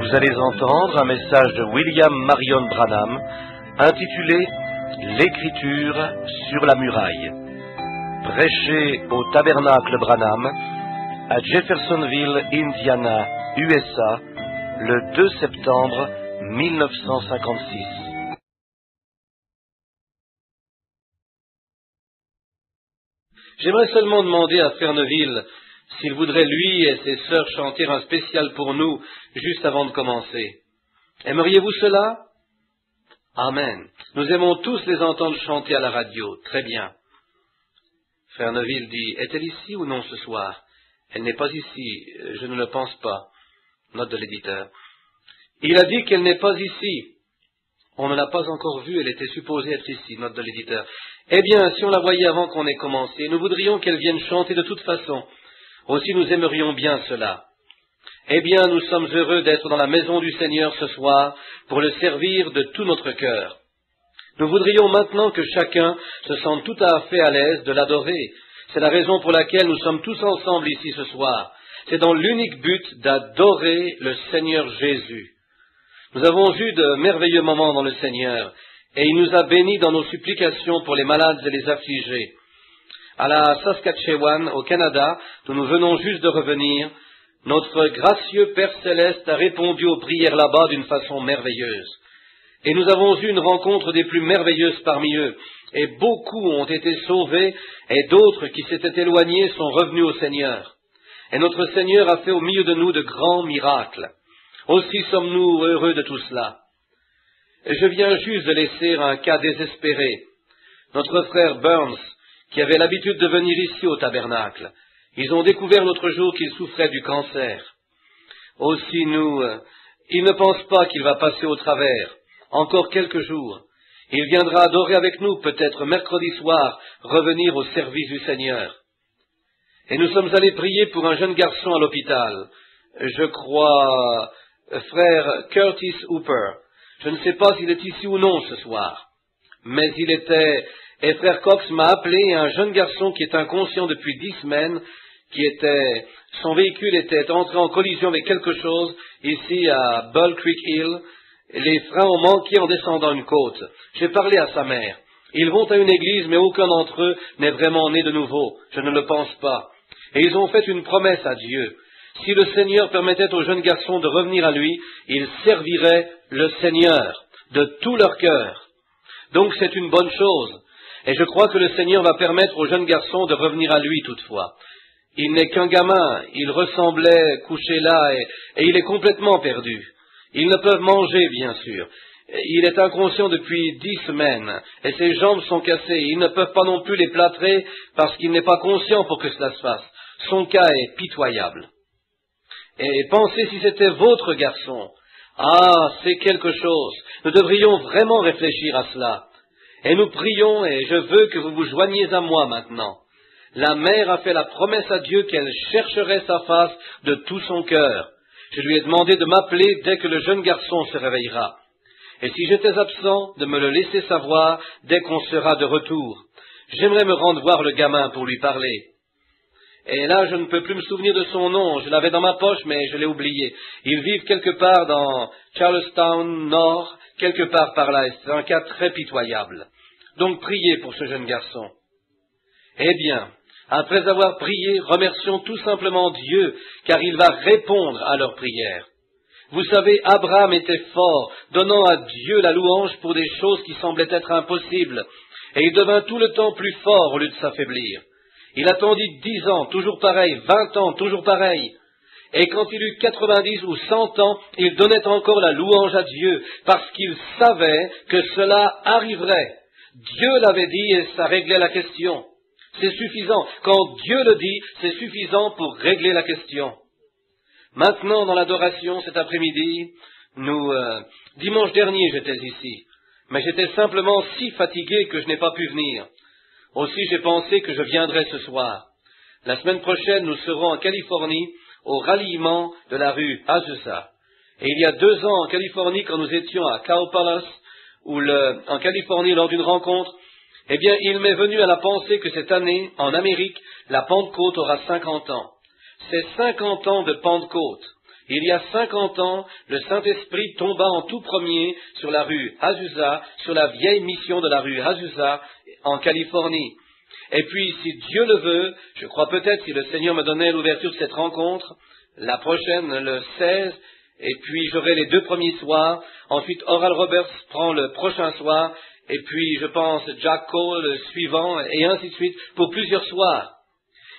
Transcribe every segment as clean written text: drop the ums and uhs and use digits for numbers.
Vous allez entendre un message de William Marion Branham intitulé « L'écriture sur la muraille », prêché au tabernacle Branham à Jeffersonville, Indiana, USA, le 2 septembre 1956. J'aimerais seulement demander à Frère Neville s'il voudrait, lui et ses sœurs, chanter un spécial pour nous, juste avant de commencer. Aimeriez-vous cela? Amen. Nous aimons tous les entendre chanter à la radio. Très bien. Frère Neville dit, est-elle ici ou non ce soir? Elle n'est pas ici, je ne le pense pas. Note de l'éditeur. Il a dit qu'elle n'est pas ici. On ne l'a pas encore vue, elle était supposée être ici. Note de l'éditeur. Eh bien, si on la voyait avant qu'on ait commencé, nous voudrions qu'elle vienne chanter de toute façon. Aussi nous aimerions bien cela. Eh bien, nous sommes heureux d'être dans la maison du Seigneur ce soir pour le servir de tout notre cœur. Nous voudrions maintenant que chacun se sente tout à fait à l'aise de l'adorer. C'est la raison pour laquelle nous sommes tous ensemble ici ce soir. C'est dans l'unique but d'adorer le Seigneur Jésus. Nous avons eu de merveilleux moments dans le Seigneur et il nous a bénis dans nos supplications pour les malades et les affligés. À la Saskatchewan, au Canada, d'où nous venons juste de revenir, notre gracieux Père Céleste a répondu aux prières là-bas d'une façon merveilleuse. Et nous avons eu une rencontre des plus merveilleuses parmi eux, et beaucoup ont été sauvés, et d'autres qui s'étaient éloignés sont revenus au Seigneur. Et notre Seigneur a fait au milieu de nous de grands miracles. Aussi sommes-nous heureux de tout cela. Et je viens juste de laisser un cas désespéré. Notre frère Burns, qui avait l'habitude de venir ici au tabernacle, ils ont découvert l'autre jour qu'il souffrait du cancer. Aussi il ne pense pas qu'il va passer au travers. Encore quelques jours. Il viendra adorer avec nous, peut-être mercredi soir, revenir au service du Seigneur. Et nous sommes allés prier pour un jeune garçon à l'hôpital. Je crois, frère Curtis Hooper. Je ne sais pas s'il est ici ou non ce soir. Mais il était, et frère Cox m'a appelé, un jeune garçon qui est inconscient depuis 10 semaines, son véhicule était entré en collision avec quelque chose, ici à Bull Creek Hill. Les freins ont manqué en descendant une côte. J'ai parlé à sa mère. Ils vont à une église, mais aucun d'entre eux n'est vraiment né de nouveau. Je ne le pense pas. Et ils ont fait une promesse à Dieu. Si le Seigneur permettait aux jeunes garçons de revenir à lui, ils serviraient le Seigneur de tout leur cœur. Donc c'est une bonne chose. Et je crois que le Seigneur va permettre aux jeunes garçons de revenir à lui toutefois. Il n'est qu'un gamin. Il ressemblait couché là et il est complètement perdu. Ils ne peuvent manger, bien sûr. Il est inconscient depuis 10 semaines, et ses jambes sont cassées. Ils ne peuvent pas non plus les plâtrer, parce qu'il n'est pas conscient pour que cela se fasse. Son cas est pitoyable. Et pensez si c'était votre garçon. Ah, c'est quelque chose. Nous devrions vraiment réfléchir à cela. Et nous prions, et je veux que vous vous joigniez à moi maintenant. La mère a fait la promesse à Dieu qu'elle chercherait sa face de tout son cœur. Je lui ai demandé de m'appeler dès que le jeune garçon se réveillera. Et si j'étais absent, de me le laisser savoir dès qu'on sera de retour. J'aimerais me rendre voir le gamin pour lui parler. Et là, je ne peux plus me souvenir de son nom. Je l'avais dans ma poche, mais je l'ai oublié. Ils vivent quelque part dans Charlestown Nord, quelque part par là. Et c'est un cas très pitoyable. Donc priez pour ce jeune garçon. Eh bien, après avoir prié, remercions tout simplement Dieu, car il va répondre à leurs prières. Vous savez, Abraham était fort, donnant à Dieu la louange pour des choses qui semblaient être impossibles, et il devint tout le temps plus fort au lieu de s'affaiblir. Il attendit 10 ans, toujours pareil, 20 ans, toujours pareil, et quand il eut 90 ou 100 ans, il donnait encore la louange à Dieu, parce qu'il savait que cela arriverait. Dieu l'avait dit et ça réglait la question. C'est suffisant. Quand Dieu le dit, c'est suffisant pour régler la question. Maintenant, dans l'adoration, cet après-midi, dimanche dernier, j'étais ici. Mais j'étais simplement si fatigué que je n'ai pas pu venir. Aussi, j'ai pensé que je viendrais ce soir. La semaine prochaine, nous serons en Californie, au ralliement de la rue Azusa. Et il y a 2 ans, en Californie, quand nous étions à Cow Palace, en Californie, lors d'une rencontre, eh bien, il m'est venu à la pensée que cette année, en Amérique, la Pentecôte aura 50 ans. C'est 50 ans de Pentecôte. Il y a 50 ans, le Saint-Esprit tomba en tout premier sur la rue Azusa, sur la vieille mission de la rue Azusa, en Californie. Et puis, si Dieu le veut, je crois peut-être, si le Seigneur me donnait l'ouverture de cette rencontre, la prochaine, le 16, et puis j'aurai les 2 premiers soirs, ensuite Oral Roberts prend le prochain soir, et puis je pense Jack Cole le suivant, et ainsi de suite, pour plusieurs soirs.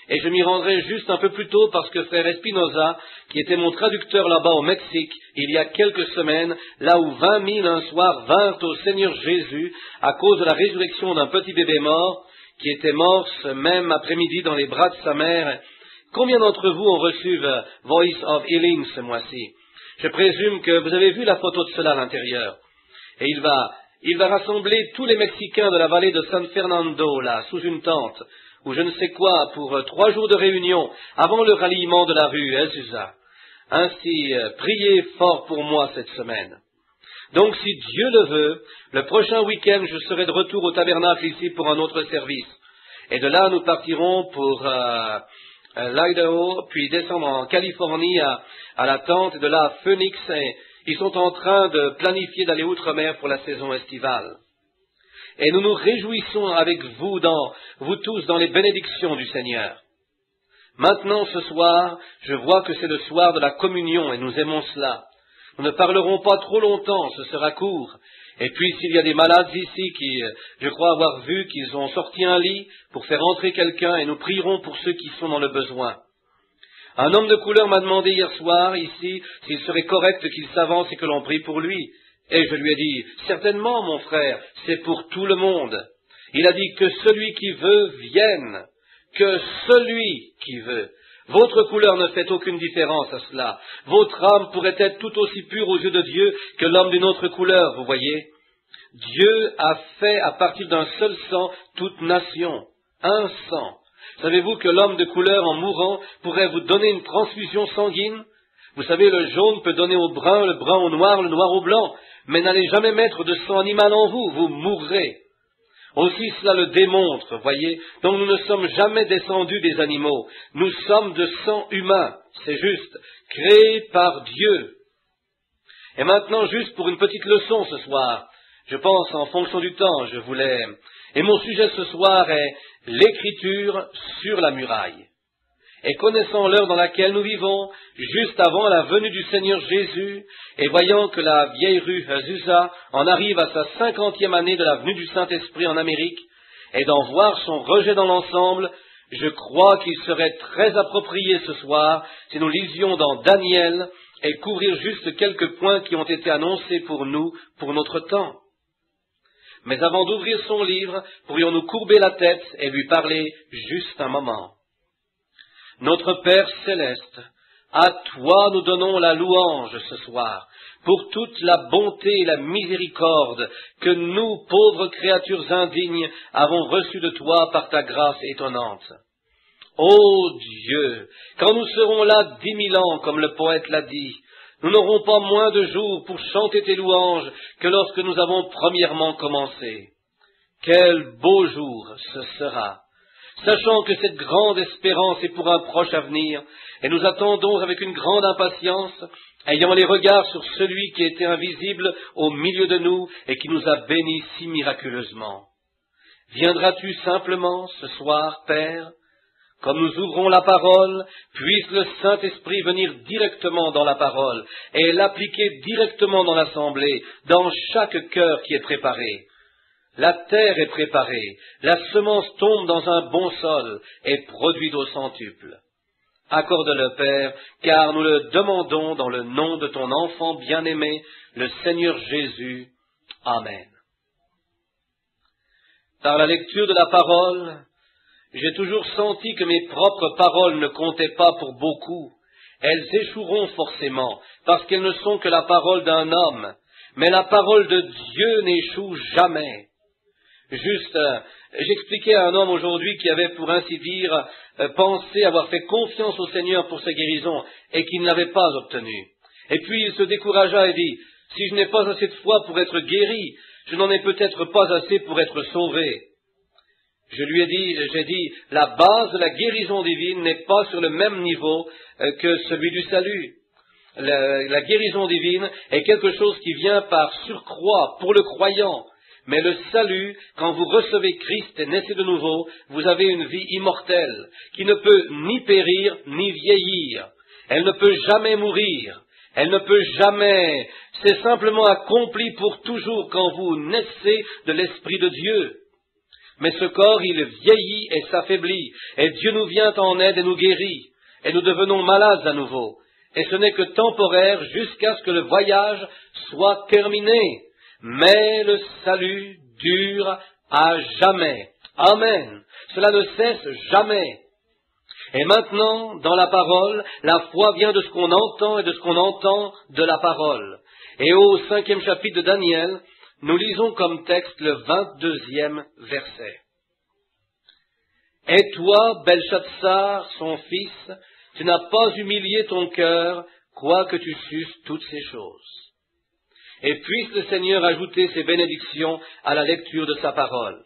Et je m'y rendrai juste un peu plus tôt parce que frère Espinoza, qui était mon traducteur là-bas au Mexique, il y a quelques semaines, là où 20 000 un soir vinrent au Seigneur Jésus à cause de la résurrection d'un petit bébé mort, qui était mort ce même après-midi dans les bras de sa mère. Combien d'entre vous ont reçu Voice of Healing ce mois-ci? Je présume que vous avez vu la photo de cela à l'intérieur. Et il va rassembler tous les Mexicains de la vallée de San Fernando, là, sous une tente, ou je ne sais quoi, pour 3 jours de réunion, avant le ralliement de la rue Azusa. Ainsi, priez fort pour moi cette semaine. Donc, si Dieu le veut, le prochain week-end, je serai de retour au tabernacle ici pour un autre service. Et de là, nous partirons pour l'Idaho, puis descendre en Californie à la tente, et de là à Phoenix. Et ils sont en train de planifier d'aller outre-mer pour la saison estivale. Et nous nous réjouissons avec vous tous dans les bénédictions du Seigneur. Maintenant, ce soir, je vois que c'est le soir de la communion et nous aimons cela. Nous ne parlerons pas trop longtemps, ce sera court. Et puis, s'il y a des malades ici qui, je crois avoir vu qu'ils ont sorti un lit pour faire entrer quelqu'un et nous prierons pour ceux qui sont dans le besoin. Un homme de couleur m'a demandé hier soir, ici, s'il serait correct qu'il s'avance et que l'on prie pour lui. Et je lui ai dit, certainement, mon frère, c'est pour tout le monde. Il a dit que celui qui veut vienne, que celui qui veut. Votre couleur ne fait aucune différence à cela. Votre âme pourrait être tout aussi pure aux yeux de Dieu que l'homme d'une autre couleur, vous voyez. Dieu a fait à partir d'un seul sang toute nation, un sang. Savez-vous que l'homme de couleur, en mourant, pourrait vous donner une transfusion sanguine? Vous savez, le jaune peut donner au brun, le brun au noir, le noir au blanc. Mais n'allez jamais mettre de sang animal en vous, vous mourrez. Aussi cela le démontre, voyez. Donc nous ne sommes jamais descendus des animaux. Nous sommes de sang humain, c'est juste, créés par Dieu. Et maintenant, juste pour une petite leçon ce soir, je pense en fonction du temps, et mon sujet ce soir est l'écriture sur la muraille. Et connaissant l'heure dans laquelle nous vivons, juste avant la venue du Seigneur Jésus, et voyant que la vieille rue Azusa en arrive à sa 50e année de la venue du Saint-Esprit en Amérique, et d'en voir son rejet dans l'ensemble, je crois qu'il serait très approprié ce soir si nous lisions dans Daniel et couvrir juste quelques points qui ont été annoncés pour nous, pour notre temps. Mais avant d'ouvrir son livre, pourrions-nous courber la tête et lui parler juste un moment. Notre Père céleste, à toi nous donnons la louange ce soir, pour toute la bonté et la miséricorde que nous, pauvres créatures indignes, avons reçues de toi par ta grâce étonnante. Ô Dieu, quand nous serons là 10 000 ans, comme le poète l'a dit, nous n'aurons pas moins de jours pour chanter tes louanges que lorsque nous avons premièrement commencé. Quel beau jour ce sera! Sachant que cette grande espérance est pour un proche avenir, et nous attendons avec une grande impatience, ayant les regards sur celui qui était invisible au milieu de nous et qui nous a bénis si miraculeusement. Viendras-tu simplement ce soir, Père? Comme nous ouvrons la parole, puisse le Saint-Esprit venir directement dans la parole et l'appliquer directement dans l'assemblée, dans chaque cœur qui est préparé. La terre est préparée, la semence tombe dans un bon sol et produit au centuple. Accorde-le, Père, car nous le demandons dans le nom de ton enfant bien-aimé, le Seigneur Jésus. Amen. Par la lecture de la parole, j'ai toujours senti que mes propres paroles ne comptaient pas pour beaucoup. Elles échoueront forcément, parce qu'elles ne sont que la parole d'un homme. Mais la parole de Dieu n'échoue jamais. J'expliquais à un homme aujourd'hui qui avait, pour ainsi dire, pensé avoir fait confiance au Seigneur pour sa guérison et qui ne l'avait pas obtenue. Et puis il se découragea et dit, si je n'ai pas assez de foi pour être guéri, je n'en ai peut-être pas assez pour être sauvé. J'ai dit, la base de la guérison divine n'est pas sur le même niveau que celui du salut. la guérison divine est quelque chose qui vient par surcroît pour le croyant. Mais le salut, quand vous recevez Christ et naissez de nouveau, vous avez une vie immortelle, qui ne peut ni périr, ni vieillir. Elle ne peut jamais mourir. Elle ne peut jamais. C'est simplement accompli pour toujours quand vous naissez de l'Esprit de Dieu. Mais ce corps, il vieillit et s'affaiblit, et Dieu nous vient en aide et nous guérit, et nous devenons malades à nouveau. Et ce n'est que temporaire jusqu'à ce que le voyage soit terminé. Mais le salut dure à jamais. Amen. Cela ne cesse jamais. Et maintenant, dans la parole, la foi vient de ce qu'on entend et de ce qu'on entend de la parole. Et au 5e chapitre de Daniel, nous lisons comme texte le 22e verset. « Et toi, Belshazzar, son fils, tu n'as pas humilié ton cœur, quoique tu susses toutes ces choses. Et puisse le Seigneur ajouter ses bénédictions à la lecture de sa parole.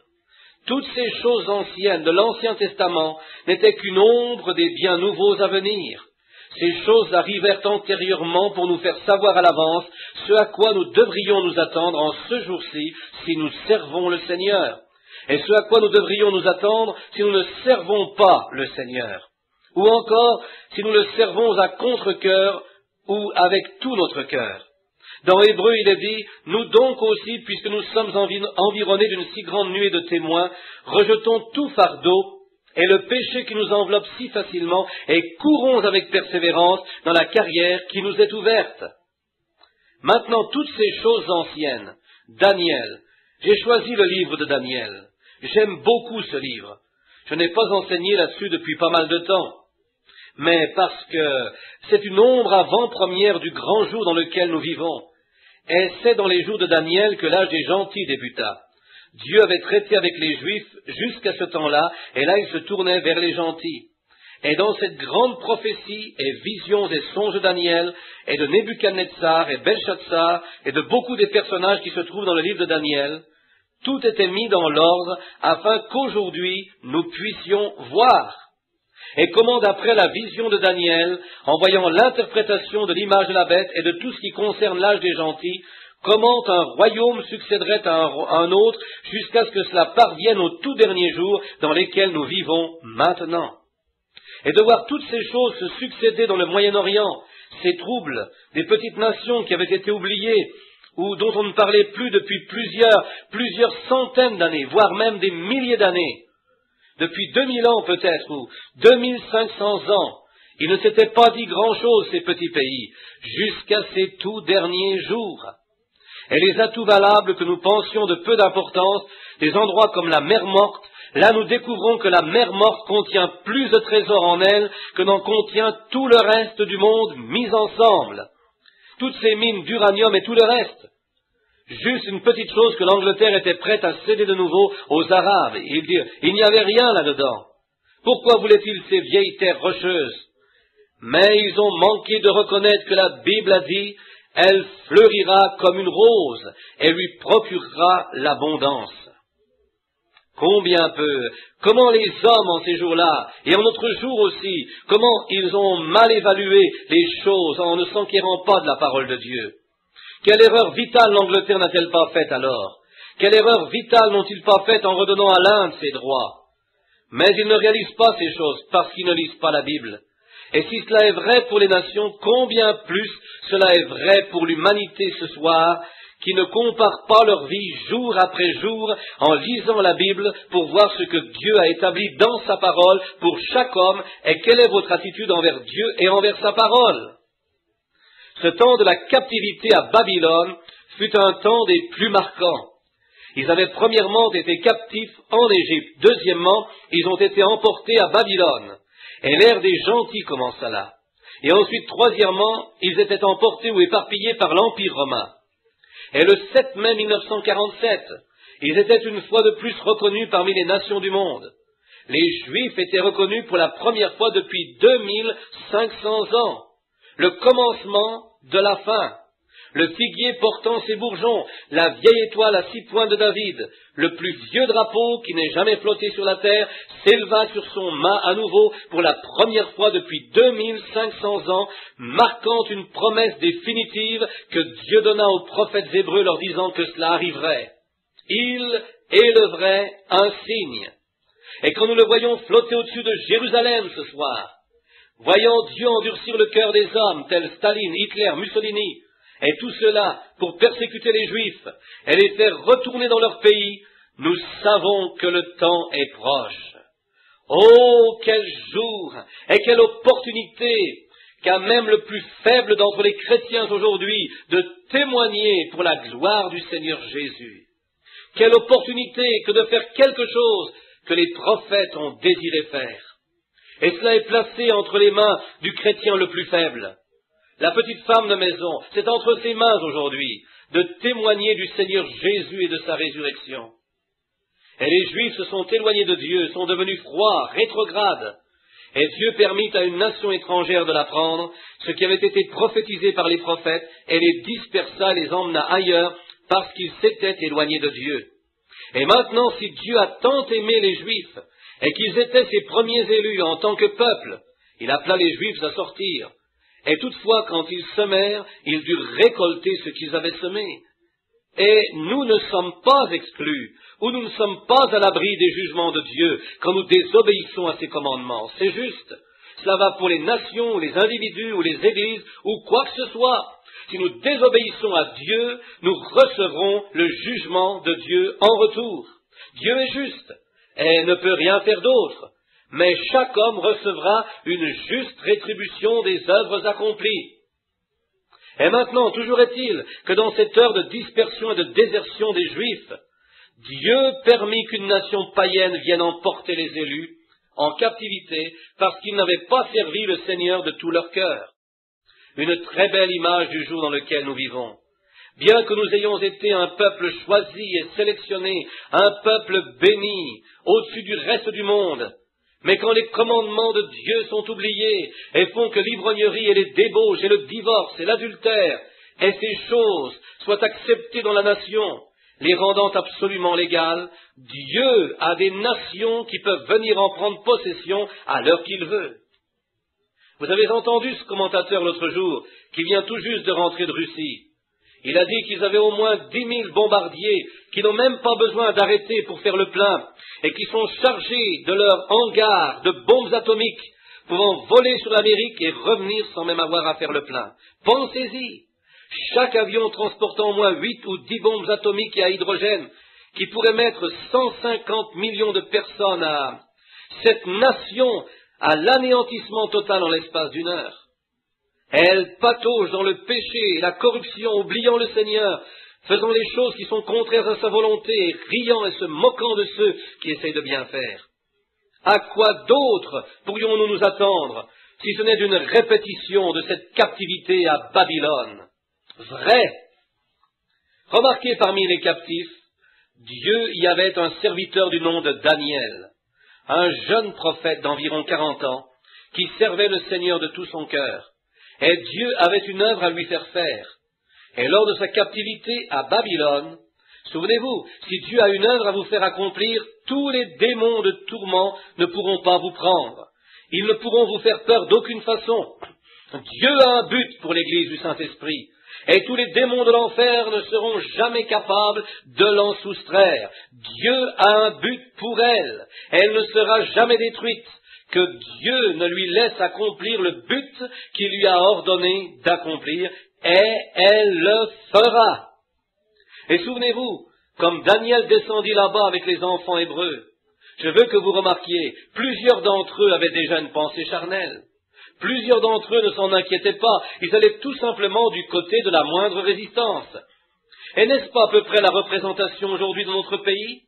Toutes ces choses anciennes de l'Ancien Testament n'étaient qu'une ombre des bien nouveaux à venir. Ces choses arrivèrent antérieurement pour nous faire savoir à l'avance ce à quoi nous devrions nous attendre en ce jour-ci si nous servons le Seigneur, et ce à quoi nous devrions nous attendre si nous ne servons pas le Seigneur, ou encore si nous le servons à contre-cœur ou avec tout notre cœur. Dans Hébreu, il est dit, « Nous donc aussi, puisque nous sommes environnés d'une si grande nuée de témoins, rejetons tout fardeau et le péché qui nous enveloppe si facilement, et courons avec persévérance dans la carrière qui nous est ouverte. » Maintenant, toutes ces choses anciennes, Daniel, j'ai choisi le livre de Daniel. J'aime beaucoup ce livre. Je n'ai pas enseigné là-dessus depuis pas mal de temps. Mais parce que c'est une ombre avant-première du grand jour dans lequel nous vivons. Et c'est dans les jours de Daniel que l'âge des gentils débuta. Dieu avait traité avec les Juifs jusqu'à ce temps-là, et là il se tournait vers les gentils. Et dans cette grande prophétie et visions et songes de Daniel, et de Nebuchadnezzar et Belshazzar, et de beaucoup des personnages qui se trouvent dans le livre de Daniel, tout était mis dans l'ordre afin qu'aujourd'hui nous puissions voir. Et comment, d'après la vision de Daniel, en voyant l'interprétation de l'image de la bête et de tout ce qui concerne l'âge des gentils, comment un royaume succéderait à un autre jusqu'à ce que cela parvienne aux tout derniers jours dans lesquels nous vivons maintenant. Et de voir toutes ces choses se succéder dans le Moyen-Orient, ces troubles, des petites nations qui avaient été oubliées, ou dont on ne parlait plus depuis plusieurs centaines d'années, voire même des milliers d'années. Depuis 2000 ans peut-être, ou 2500 ans, il ne s'était pas dit grand-chose, ces petits pays, jusqu'à ces tout derniers jours. Et les atouts valables que nous pensions de peu d'importance, des endroits comme la mer morte, là nous découvrons que la mer morte contient plus de trésors en elle que n'en contient tout le reste du monde mis ensemble. Toutes ces mines d'uranium et tout le reste. Juste une petite chose que l'Angleterre était prête à céder de nouveau aux Arabes. Il n'y avait rien là-dedans. Pourquoi voulaient-ils ces vieilles terres rocheuses? Mais ils ont manqué de reconnaître que la Bible a dit « Elle fleurira comme une rose et lui procurera l'abondance ». Combien peu, comment les hommes en ces jours-là, et en notre jour aussi, comment ils ont mal évalué les choses en ne s'enquérant pas de la parole de Dieu. Quelle erreur vitale l'Angleterre n'a-t-elle pas faite alors? Quelle erreur vitale n'ont-ils pas faite en redonnant à l'Inde ses droits? Mais ils ne réalisent pas ces choses parce qu'ils ne lisent pas la Bible. Et si cela est vrai pour les nations, combien plus cela est vrai pour l'humanité ce soir, qui ne compare pas leur vie jour après jour en lisant la Bible pour voir ce que Dieu a établi dans sa parole pour chaque homme et quelle est votre attitude envers Dieu et envers sa parole. Ce temps de la captivité à Babylone fut un temps des plus marquants. Ils avaient premièrement été captifs en Égypte. Deuxièmement, ils ont été emportés à Babylone. Et l'ère des gentils commença là. Et ensuite, troisièmement, ils étaient emportés ou éparpillés par l'Empire romain. Et le 7 mai 1947, ils étaient une fois de plus reconnus parmi les nations du monde. Les Juifs étaient reconnus pour la première fois depuis 2500 ans. Le commencement de la fin. le figuier portant ses bourgeons, la vieille étoile à 6 points de David, le plus vieux drapeau qui n'ait jamais flotté sur la terre, s'éleva sur son mât à nouveau pour la première fois depuis 2500 ans, marquant une promesse définitive que Dieu donna aux prophètes hébreux leur disant que cela arriverait. Il élèverait un signe. Et quand nous le voyons flotter au-dessus de Jérusalem ce soir, voyant Dieu endurcir le cœur des hommes, tels Staline, Hitler, Mussolini, et tout cela pour persécuter les Juifs et les faire retourner dans leur pays, nous savons que le temps est proche. Oh, quel jour et quelle opportunité qu'a même le plus faible d'entre les chrétiens aujourd'hui de témoigner pour la gloire du Seigneur Jésus. Quelle opportunité que de faire quelque chose que les prophètes ont désiré faire. Et cela est placé entre les mains du chrétien le plus faible. La petite femme de maison, c'est entre ses mains aujourd'hui de témoigner du Seigneur Jésus et de sa résurrection. Et les Juifs se sont éloignés de Dieu, sont devenus froids, rétrogrades. Et Dieu permit à une nation étrangère de l'apprendre, ce qui avait été prophétisé par les prophètes, et les dispersa, les emmena ailleurs, parce qu'ils s'étaient éloignés de Dieu. Et maintenant, si Dieu a tant aimé les Juifs, et qu'ils étaient ses premiers élus en tant que peuple, il appela les Juifs à sortir. Et toutefois, quand ils semèrent, ils durent récolter ce qu'ils avaient semé. Et nous ne sommes pas exclus, ou nous ne sommes pas à l'abri des jugements de Dieu quand nous désobéissons à ses commandements. C'est juste. Cela va pour les nations, ou les individus, ou les églises, ou quoi que ce soit. Si nous désobéissons à Dieu, nous recevrons le jugement de Dieu en retour. Dieu est juste et ne peut rien faire d'autre, mais chaque homme recevra une juste rétribution des œuvres accomplies. Et maintenant, toujours est-il que dans cette heure de dispersion et de désertion des Juifs, Dieu permit qu'une nation païenne vienne emporter les élus en captivité parce qu'ils n'avaient pas servi le Seigneur de tout leur cœur. Une très belle image du jour dans lequel nous vivons. Bien que nous ayons été un peuple choisi et sélectionné, un peuple béni, au-dessus du reste du monde, mais quand les commandements de Dieu sont oubliés et font que l'ivrognerie et les débauches et le divorce et l'adultère et ces choses soient acceptées dans la nation, les rendant absolument légales, Dieu a des nations qui peuvent venir en prendre possession à l'heure qu'il veut. Vous avez entendu ce commentateur l'autre jour, qui vient tout juste de rentrer de Russie. Il a dit qu'ils avaient au moins 10 000 bombardiers qui n'ont même pas besoin d'arrêter pour faire le plein et qui sont chargés de leur hangar de bombes atomiques pouvant voler sur l'Amérique et revenir sans même avoir à faire le plein. Pensez-y, chaque avion transportant au moins 8 ou 10 bombes atomiques et à hydrogène qui pourrait mettre 150 millions de personnes à cette nation à l'anéantissement total en l'espace d'une heure. Elle patauge dans le péché et la corruption, oubliant le Seigneur, faisant les choses qui sont contraires à sa volonté, riant et se moquant de ceux qui essayent de bien faire. À quoi d'autre pourrions-nous nous attendre, si ce n'est d'une répétition de cette captivité à Babylone? Vrai! Remarquez parmi les captifs, Dieu y avait un serviteur du nom de Daniel, un jeune prophète d'environ 40 ans, qui servait le Seigneur de tout son cœur. Et Dieu avait une œuvre à lui faire faire. Et lors de sa captivité à Babylone, souvenez-vous, si Dieu a une œuvre à vous faire accomplir, tous les démons de tourment ne pourront pas vous prendre. Ils ne pourront vous faire peur d'aucune façon. Dieu a un but pour l'Église du Saint-Esprit. Et tous les démons de l'enfer ne seront jamais capables de l'en soustraire. Dieu a un but pour elle. Elle ne sera jamais détruite. Que Dieu ne lui laisse accomplir le but qu'il lui a ordonné d'accomplir, et elle le fera. Et souvenez-vous, comme Daniel descendit là-bas avec les enfants hébreux, je veux que vous remarquiez, plusieurs d'entre eux avaient déjà une pensée charnelle. Plusieurs d'entre eux ne s'en inquiétaient pas, ils allaient tout simplement du côté de la moindre résistance. Et n'est-ce pas à peu près la représentation aujourd'hui de notre pays ?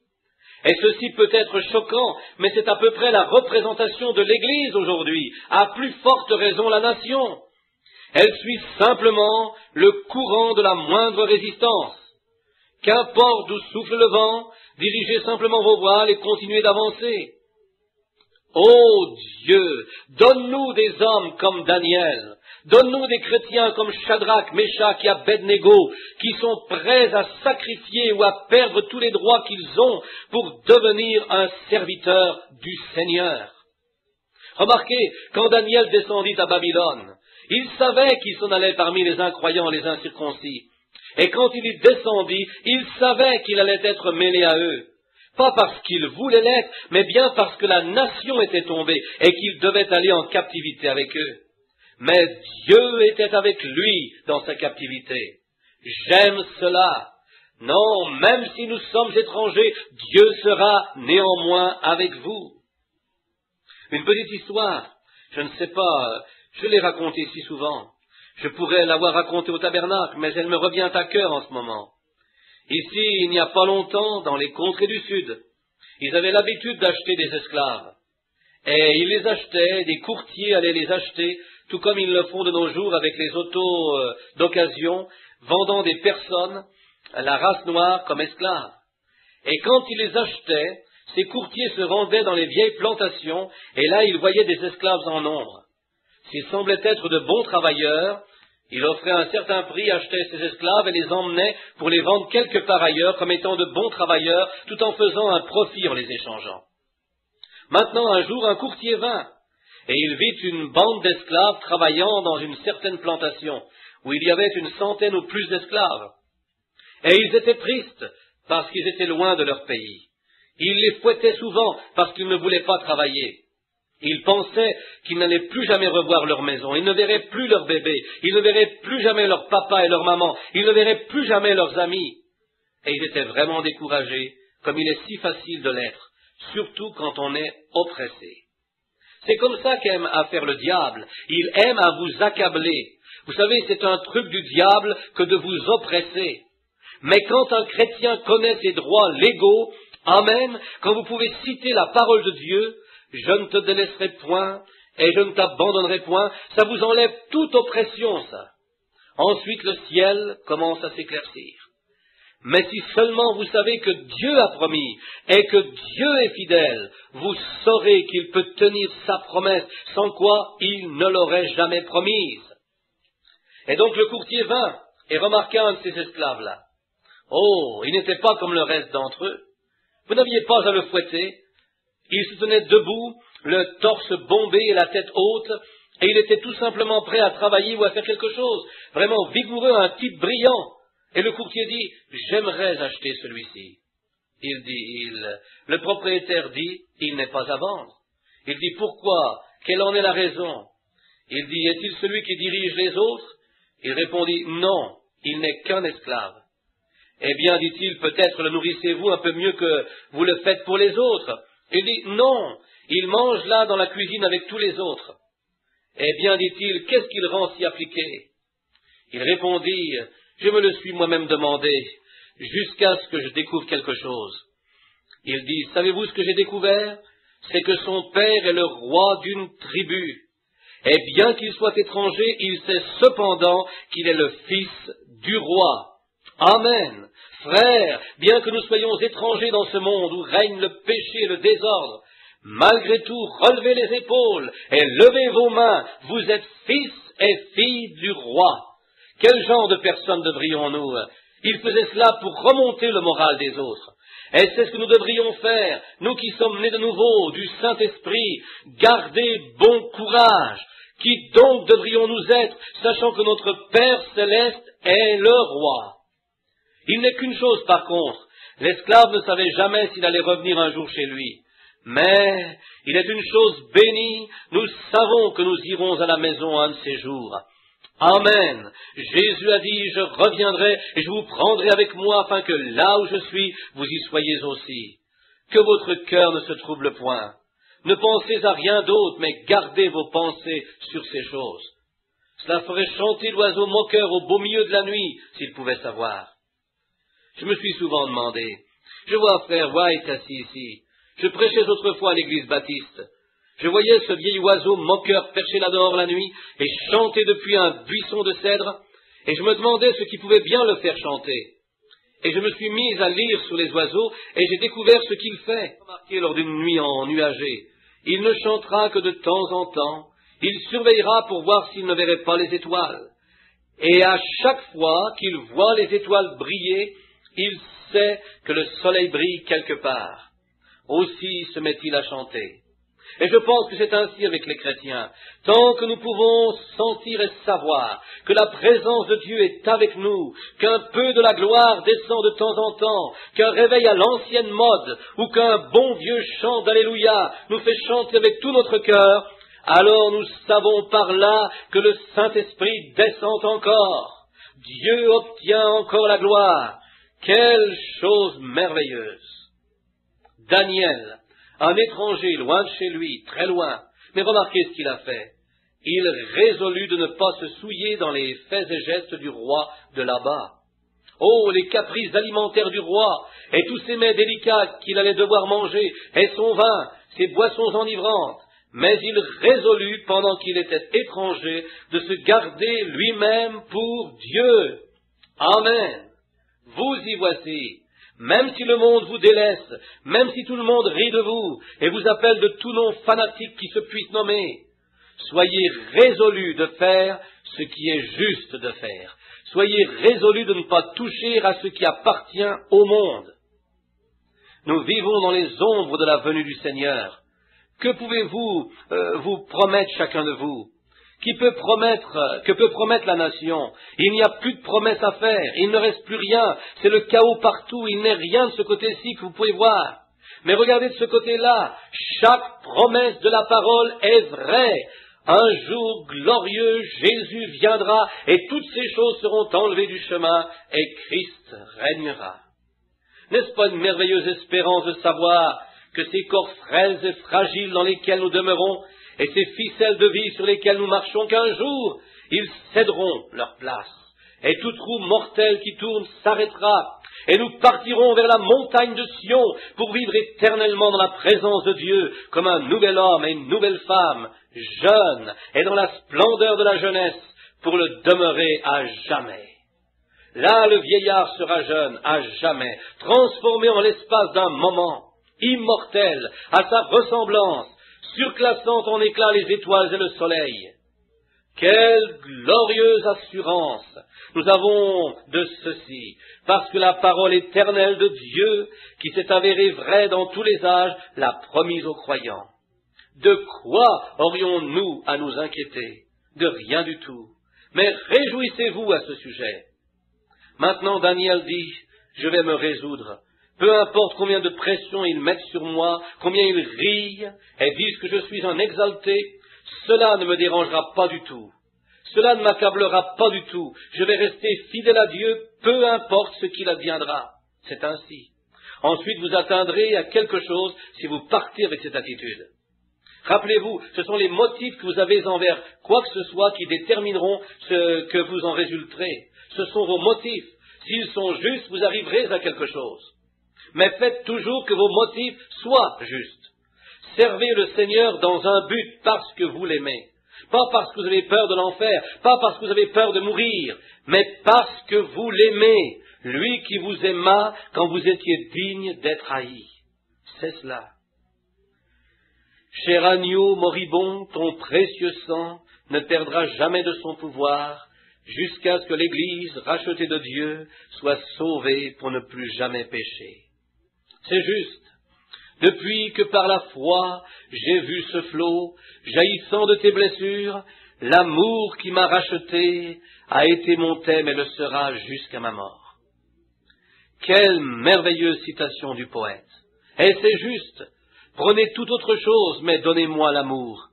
Et ceci peut être choquant, mais c'est à peu près la représentation de l'Église aujourd'hui, à plus forte raison la nation. Elle suit simplement le courant de la moindre résistance. Qu'importe d'où souffle le vent, dirigez simplement vos voiles et continuez d'avancer. Ô Dieu, donne-nous des hommes comme Daniel, Donne-nous des chrétiens comme Shadrach, Meshach et Abednego, qui sont prêts à sacrifier ou à perdre tous les droits qu'ils ont pour devenir un serviteur du Seigneur. Remarquez, quand Daniel descendit à Babylone, il savait qu'il s'en allait parmi les incroyants, les incirconcis. Et quand il y descendit, il savait qu'il allait être mêlé à eux. Pas parce qu'il voulait l'être, mais bien parce que la nation était tombée et qu'il devait aller en captivité avec eux. Mais Dieu était avec lui dans sa captivité. J'aime cela. Non, même si nous sommes étrangers, Dieu sera néanmoins avec vous. Une petite histoire, je ne sais pas, je l'ai racontée si souvent. Je pourrais l'avoir racontée au tabernacle, mais elle me revient à cœur en ce moment. Ici, il n'y a pas longtemps, dans les contrées du Sud, ils avaient l'habitude d'acheter des esclaves. Et ils les achetaient, des courtiers allaient les acheter, tout comme ils le font de nos jours avec les autos d'occasion, vendant des personnes, la race noire, comme esclaves. Et quand ils les achetaient, ces courtiers se rendaient dans les vieilles plantations, et là ils voyaient des esclaves en nombre. S'ils semblaient être de bons travailleurs, il offrait un certain prix, achetait ces esclaves et les emmenait pour les vendre quelque part ailleurs comme étant de bons travailleurs, tout en faisant un profit en les échangeant. Maintenant, un jour, un courtier vint, et il vit une bande d'esclaves travaillant dans une certaine plantation, où il y avait 100 ou plus d'esclaves. Et ils étaient tristes, parce qu'ils étaient loin de leur pays. Il les fouettait souvent, parce qu'ils ne voulaient pas travailler. Ils pensaient qu'ils n'allaient plus jamais revoir leur maison, ils ne verraient plus leurs bébés, ils ne verraient plus jamais leur papa et leur maman, ils ne verraient plus jamais leurs amis. Et ils étaient vraiment découragés, comme il est si facile de l'être, surtout quand on est oppressé. C'est comme ça qu'aime à faire le diable, il aime à vous accabler. Vous savez, c'est un truc du diable que de vous oppresser. Mais quand un chrétien connaît ses droits légaux, amen, quand vous pouvez citer la parole de Dieu, je ne te délaisserai point et je ne t'abandonnerai point, ça vous enlève toute oppression, ça. Ensuite, le ciel commence à s'éclaircir. Mais si seulement vous savez que Dieu a promis et que Dieu est fidèle, vous saurez qu'il peut tenir sa promesse, sans quoi il ne l'aurait jamais promise. Et donc le courtier vint et remarqua un de ces esclaves-là. Oh, il n'était pas comme le reste d'entre eux. Vous n'aviez pas à le fouetter. Il se tenait debout, le torse bombé et la tête haute, et il était tout simplement prêt à travailler ou à faire quelque chose, vraiment vigoureux, un type brillant. Et le courtier dit, j'aimerais acheter celui-ci. Le propriétaire dit, il n'est pas à vendre. Il dit, pourquoi? Quelle en est la raison? Il dit, est-il celui qui dirige les autres? Il répondit, non, il n'est qu'un esclave. Eh bien, dit-il, peut-être le nourrissez-vous un peu mieux que vous le faites pour les autres. Il dit, non, il mange là dans la cuisine avec tous les autres. Eh bien, dit-il, qu'est-ce qu'il rend si appliqué? Il répondit, je me le suis moi-même demandé, jusqu'à ce que je découvre quelque chose. Il dit, savez-vous ce que j'ai découvert? C'est que son père est le roi d'une tribu. Et bien qu'il soit étranger, il sait cependant qu'il est le fils du roi. Amen. Frères, bien que nous soyons étrangers dans ce monde où règne le péché et le désordre, malgré tout, relevez les épaules et levez vos mains. Vous êtes fils et filles du roi. Quel genre de personnes devrions-nous? Il faisait cela pour remonter le moral des autres. Et c'est ce que nous devrions faire, nous qui sommes nés de nouveau du Saint-Esprit. Gardez bon courage. Qui donc devrions-nous être, sachant que notre Père céleste est le roi? Il n'est qu'une chose par contre, l'esclave ne savait jamais s'il allait revenir un jour chez lui. Mais il est une chose bénie, nous savons que nous irons à la maison un de ces jours. Amen. Jésus a dit, je reviendrai et je vous prendrai avec moi afin que là où je suis, vous y soyez aussi. Que votre cœur ne se trouble point. Ne pensez à rien d'autre, mais gardez vos pensées sur ces choses. Cela ferait chanter l'oiseau moqueur au beau milieu de la nuit, s'il pouvait savoir. Je me suis souvent demandé, je vois frère White assis ici, je prêchais autrefois à l'église baptiste. Je voyais ce vieil oiseau moqueur perché là dehors la nuit et chanter depuis un buisson de cèdre, et je me demandais ce qui pouvait bien le faire chanter. Et je me suis mis à lire sur les oiseaux, et j'ai découvert ce qu'il fait. Remarquez lors d'une nuit ennuagée, il ne chantera que de temps en temps, Il surveillera pour voir s'il ne verrait pas les étoiles. Et à chaque fois qu'il voit les étoiles briller, il sait que le soleil brille quelque part. Aussi se met-il à chanter. Et je pense que c'est ainsi avec les chrétiens. Tant que nous pouvons sentir et savoir que la présence de Dieu est avec nous, qu'un peu de la gloire descend de temps en temps, qu'un réveil à l'ancienne mode, ou qu'un bon vieux chant d'Alléluia nous fait chanter avec tout notre cœur, alors nous savons par là que le Saint-Esprit descend encore. Dieu obtient encore la gloire. Quelle chose merveilleuse! Daniel, un étranger loin de chez lui, très loin, mais remarquez ce qu'il a fait. Il résolut de ne pas se souiller dans les faits et gestes du roi de là-bas. Oh, les caprices alimentaires du roi, et tous ces mets délicats qu'il allait devoir manger, et son vin, ses boissons enivrantes. Mais il résolut, pendant qu'il était étranger, de se garder lui-même pour Dieu. Amen. Vous y voici. Même si le monde vous délaisse, même si tout le monde rit de vous et vous appelle de tout nom fanatique qui se puisse nommer, soyez résolus de faire ce qui est juste de faire. Soyez résolus de ne pas toucher à ce qui appartient au monde. Nous vivons dans les ombres de la venue du Seigneur. Que pouvez-vous vous promettre chacun de vous? Que peut promettre la nation? Il n'y a plus de promesses à faire, il ne reste plus rien, c'est le chaos partout, il n'est rien de ce côté-ci que vous pouvez voir. Mais regardez de ce côté-là, chaque promesse de la parole est vraie. Un jour glorieux, Jésus viendra et toutes ces choses seront enlevées du chemin et Christ régnera. N'est-ce pas une merveilleuse espérance de savoir que ces corps frêles et fragiles dans lesquels nous demeurons et ces ficelles de vie sur lesquelles nous marchons, qu'un jour, ils céderont leur place, et toute roue mortelle qui tourne s'arrêtera, et nous partirons vers la montagne de Sion pour vivre éternellement dans la présence de Dieu, comme un nouvel homme et une nouvelle femme, jeunes, et dans la splendeur de la jeunesse, pour le demeurer à jamais. Là, le vieillard sera jeune à jamais, transformé en l'espace d'un moment, immortel, à sa ressemblance, surclassant en éclats les étoiles et le soleil. Quelle glorieuse assurance nous avons de ceci, parce que la parole éternelle de Dieu, qui s'est avérée vraie dans tous les âges, l'a promise aux croyants. De quoi aurions-nous à nous inquiéter? De rien du tout. Mais réjouissez-vous à ce sujet. Maintenant Daniel dit, je vais me résoudre. Peu importe combien de pression ils mettent sur moi, combien ils rient et disent que je suis un exalté, cela ne me dérangera pas du tout. Cela ne m'accablera pas du tout. Je vais rester fidèle à Dieu, peu importe ce qu'il adviendra. C'est ainsi. Ensuite, vous atteindrez à quelque chose si vous partez avec cette attitude. Rappelez-vous, ce sont les motifs que vous avez envers quoi que ce soit qui détermineront ce que vous en résulterez. Ce sont vos motifs. S'ils sont justes, vous arriverez à quelque chose. Mais faites toujours que vos motifs soient justes. Servez le Seigneur dans un but parce que vous l'aimez. Pas parce que vous avez peur de l'enfer, pas parce que vous avez peur de mourir, mais parce que vous l'aimez, lui qui vous aima quand vous étiez digne d'être haï. C'est cela. Cher agneau moribond, ton précieux sang ne perdra jamais de son pouvoir, jusqu'à ce que l'Église, rachetée de Dieu, soit sauvée pour ne plus jamais pécher. C'est juste. Depuis que par la foi j'ai vu ce flot, jaillissant de tes blessures, l'amour qui m'a racheté a été mon thème et le sera jusqu'à ma mort. Quelle merveilleuse citation du poète. Et c'est juste. Prenez toute autre chose, mais donnez-moi l'amour.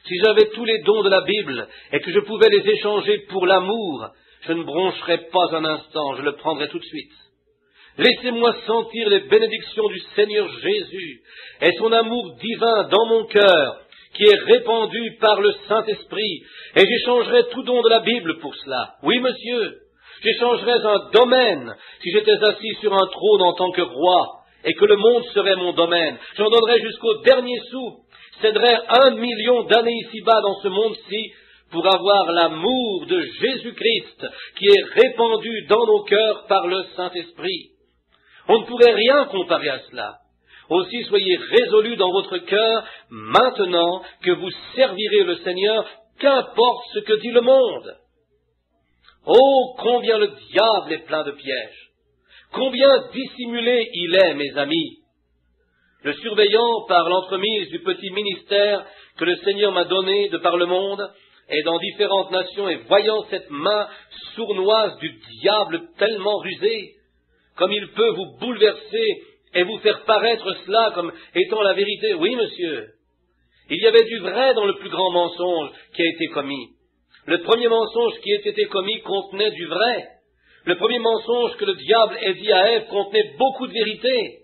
Si j'avais tous les dons de la Bible et que je pouvais les échanger pour l'amour, je ne broncherais pas un instant, je le prendrais tout de suite. Laissez-moi sentir les bénédictions du Seigneur Jésus et son amour divin dans mon cœur, qui est répandu par le Saint-Esprit, et j'échangerais tout don de la Bible pour cela. Oui, monsieur, j'échangerais un domaine si j'étais assis sur un trône en tant que roi, et que le monde serait mon domaine. J'en donnerais jusqu'au dernier sou, céderais 1 million d'années ici-bas dans ce monde-ci, pour avoir l'amour de Jésus-Christ, qui est répandu dans nos cœurs par le Saint-Esprit. On ne pourrait rien comparer à cela. Aussi soyez résolus dans votre cœur, maintenant que vous servirez le Seigneur, qu'importe ce que dit le monde. Oh, combien le diable est plein de pièges! Combien dissimulé il est, mes amis! Le surveillant, par l'entremise du petit ministère que le Seigneur m'a donné de par le monde, et dans différentes nations, et voyant cette main sournoise du diable tellement rusée, comme il peut vous bouleverser et vous faire paraître cela comme étant la vérité. Oui, monsieur, il y avait du vrai dans le plus grand mensonge qui a été commis. Le premier mensonge qui a été commis contenait du vrai. Le premier mensonge que le diable ait dit à Ève contenait beaucoup de vérité.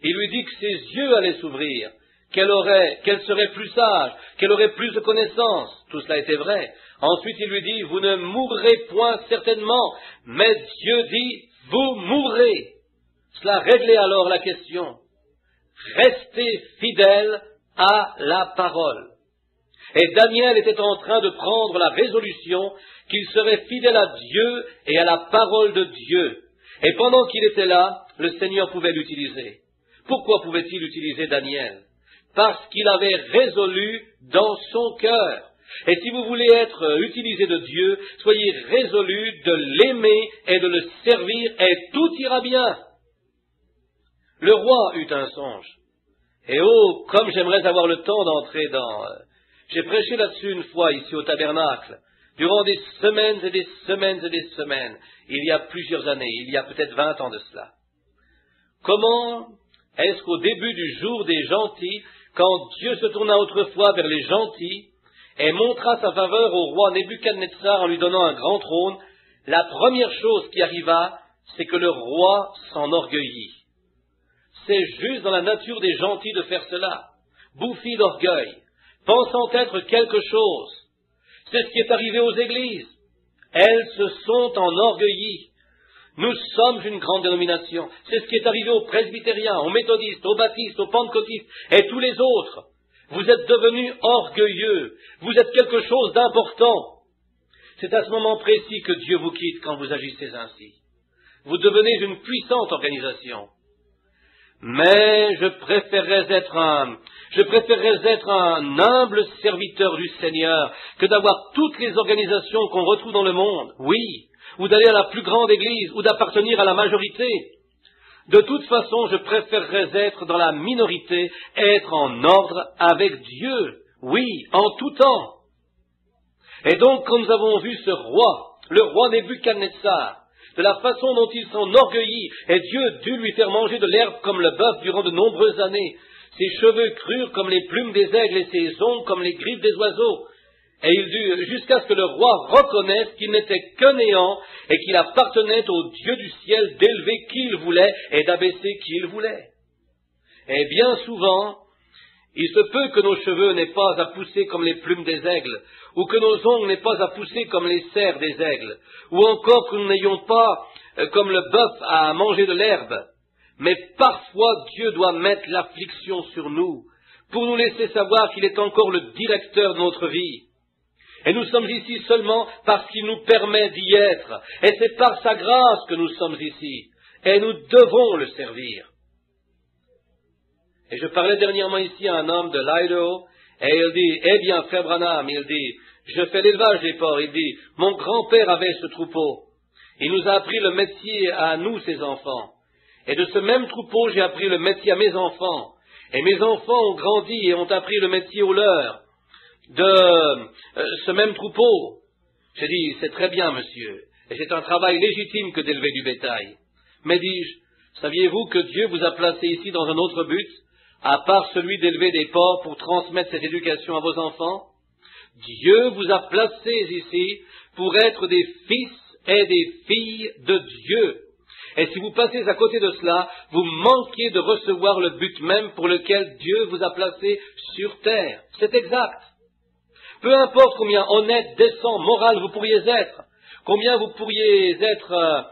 Il lui dit que ses yeux allaient s'ouvrir, qu'elle serait plus sage, qu'elle aurait plus de connaissances. Tout cela était vrai. Ensuite, il lui dit, vous ne mourrez point certainement, mais Dieu dit, vous mourrez. Cela réglait alors la question. Restez fidèles à la parole. Et Daniel était en train de prendre la résolution qu'il serait fidèle à Dieu et à la parole de Dieu. Et pendant qu'il était là, le Seigneur pouvait l'utiliser. Pourquoi pouvait-il utiliser Daniel? Parce qu'il avait résolu dans son cœur. Et si vous voulez être utilisé de Dieu, soyez résolus de l'aimer et de le servir, et tout ira bien. Le roi eut un songe. Et oh, comme j'aimerais avoir le temps d'entrer dans... J'ai prêché là-dessus une fois ici au tabernacle, durant des semaines et des semaines et des semaines, il y a plusieurs années, il y a peut-être 20 ans de cela. Comment est-ce qu'au début du jour des gentils, quand Dieu se tourna autrefois vers les gentils et montra sa faveur au roi Nebuchadnezzar en lui donnant un grand trône, la première chose qui arriva, c'est que le roi s'enorgueillit. C'est juste dans la nature des gentils de faire cela, bouffis d'orgueil, pensant être quelque chose. C'est ce qui est arrivé aux églises. Elles se sont enorgueillies. Nous sommes une grande dénomination. C'est ce qui est arrivé aux presbytériens, aux méthodistes, aux baptistes, aux pentecôtistes et tous les autres. Vous êtes devenus orgueilleux. Vous êtes quelque chose d'important. C'est à ce moment précis que Dieu vous quitte quand vous agissez ainsi. Vous devenez une puissante organisation. Mais je préférerais être un humble serviteur du Seigneur que d'avoir toutes les organisations qu'on retrouve dans le monde. Oui, ou d'aller à la plus grande église, ou d'appartenir à la majorité. De toute façon, je préférerais être dans la minorité, être en ordre avec Dieu. Oui, en tout temps. Et donc, quand nous avons vu ce roi, le roi Nebuchadnezzar, de la façon dont il s'enorgueillit, et Dieu dut lui faire manger de l'herbe comme le bœuf durant de nombreuses années, ses cheveux crurent comme les plumes des aigles et ses ongles comme les griffes des oiseaux. Et il dut, jusqu'à ce que le roi reconnaisse qu'il n'était que néant et qu'il appartenait au Dieu du ciel d'élever qui il voulait et d'abaisser qui il voulait. Et bien souvent, il se peut que nos cheveux n'aient pas à pousser comme les plumes des aigles, ou que nos ongles n'aient pas à pousser comme les serres des aigles, ou encore que nous n'ayons pas, comme le bœuf, à manger de l'herbe. Mais parfois Dieu doit mettre l'affliction sur nous, pour nous laisser savoir qu'il est encore le directeur de notre vie. Et nous sommes ici seulement parce qu'il nous permet d'y être, et c'est par sa grâce que nous sommes ici, et nous devons le servir. Et je parlais dernièrement ici à un homme de l'Idaho, et il dit, eh bien, frère Branham, il dit, je fais l'élevage des porcs, il dit, mon grand-père avait ce troupeau. Il nous a appris le métier à nous, ses enfants. Et de ce même troupeau, j'ai appris le métier à mes enfants. Et mes enfants ont grandi et ont appris le métier au leur de ce même troupeau. J'ai dit, c'est très bien, monsieur, et c'est un travail légitime que d'élever du bétail. Mais dis-je, saviez-vous que Dieu vous a placé ici dans un autre but, à part celui d'élever des porcs pour transmettre cette éducation à vos enfants? Dieu vous a placés ici pour être des fils et des filles de Dieu. Et si vous passez à côté de cela, vous manquez de recevoir le but même pour lequel Dieu vous a placé sur terre. C'est exact. Peu importe combien honnête, décent, moral vous pourriez être, combien vous pourriez être,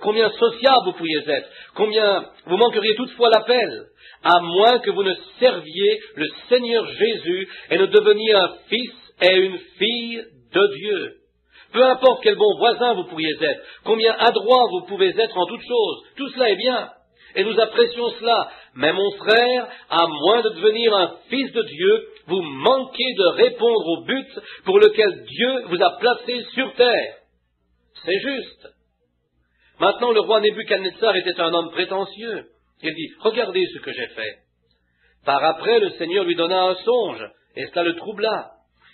combien sociable vous pourriez être, combien vous manqueriez toutefois l'appel, à moins que vous ne serviez le Seigneur Jésus et ne deveniez un fils et une fille de Dieu. Peu importe quel bon voisin vous pourriez être, combien adroit vous pouvez être en toutes choses, tout cela est bien. Et nous apprécions cela. Mais mon frère, à moins de devenir un fils de Dieu, vous manquez de répondre au but pour lequel Dieu vous a placé sur terre. C'est juste. Maintenant, le roi Nebuchadnezzar était un homme prétentieux. Il dit, regardez ce que j'ai fait. Par après, le Seigneur lui donna un songe, et cela le troubla.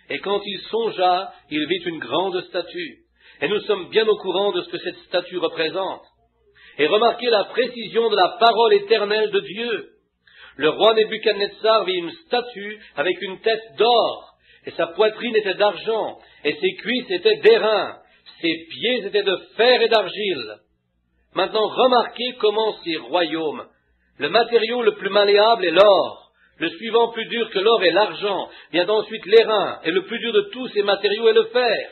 Et quand il songea, il vit une grande statue. Et nous sommes bien au courant de ce que cette statue représente. Et remarquez la précision de la parole éternelle de Dieu. Le roi Nebuchadnezzar vit une statue avec une tête d'or, et sa poitrine était d'argent, et ses cuisses étaient d'airain, ses pieds étaient de fer et d'argile. Maintenant, remarquez comment ces royaumes, le matériau le plus malléable est l'or, le suivant plus dur que l'or est l'argent, vient ensuite l'airain, et le plus dur de tous ces matériaux est le fer.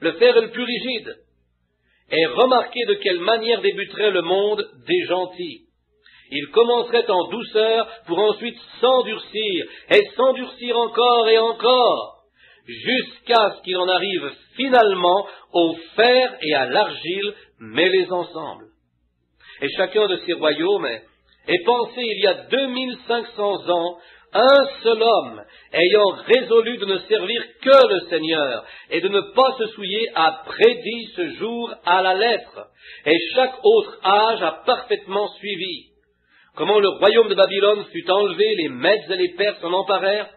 Le fer est le plus rigide. Et remarquez de quelle manière débuterait le monde des gentils. Il commencerait en douceur pour ensuite s'endurcir, et s'endurcir encore et encore, jusqu'à ce qu'il en arrive finalement au fer et à l'argile mêlés ensemble. Et chacun de ces royaumes est pensé il y a 2500 ans, un seul homme ayant résolu de ne servir que le Seigneur et de ne pas se souiller a prédit ce jour à la lettre, et chaque autre âge a parfaitement suivi. Comment le royaume de Babylone fut enlevé, les Mèdes et les Perses s'en emparèrent,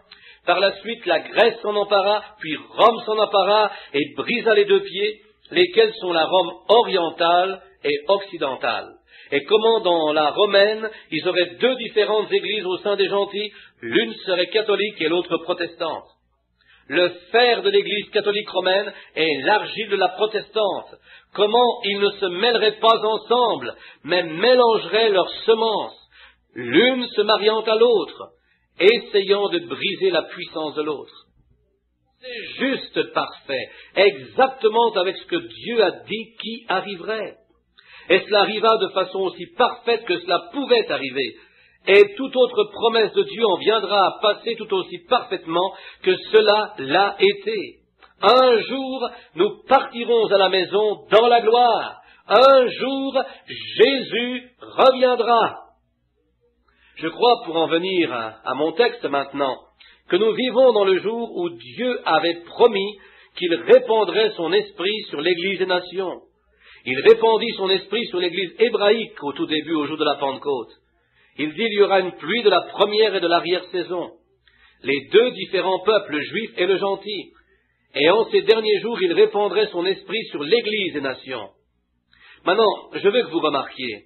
par la suite la Grèce s'en empara, puis Rome s'en empara et brisa les deux pieds, lesquels sont la Rome orientale et occidentale. Et comment dans la romaine, ils auraient deux différentes églises au sein des gentils, l'une serait catholique et l'autre protestante. Le fer de l'église catholique romaine et l'argile de la protestante. Comment ils ne se mêleraient pas ensemble, mais mélangeraient leurs semences, l'une se mariant à l'autre, essayant de briser la puissance de l'autre. C'est juste parfait, exactement avec ce que Dieu a dit qui arriverait. Et cela arriva de façon aussi parfaite que cela pouvait arriver. Et toute autre promesse de Dieu en viendra à passer tout aussi parfaitement que cela l'a été. Un jour, nous partirons à la maison dans la gloire. Un jour, Jésus reviendra. Je crois, pour en venir à mon texte maintenant, que nous vivons dans le jour où Dieu avait promis qu'il répandrait son esprit sur l'Église des nations. Il répandit son esprit sur l'Église hébraïque au tout début, au jour de la Pentecôte. Il dit il y aura une pluie de la première et de l'arrière-saison. Les deux différents peuples, le juif et le gentil. Et en ces derniers jours, il répandrait son esprit sur l'Église des nations. Maintenant, je veux que vous remarquiez,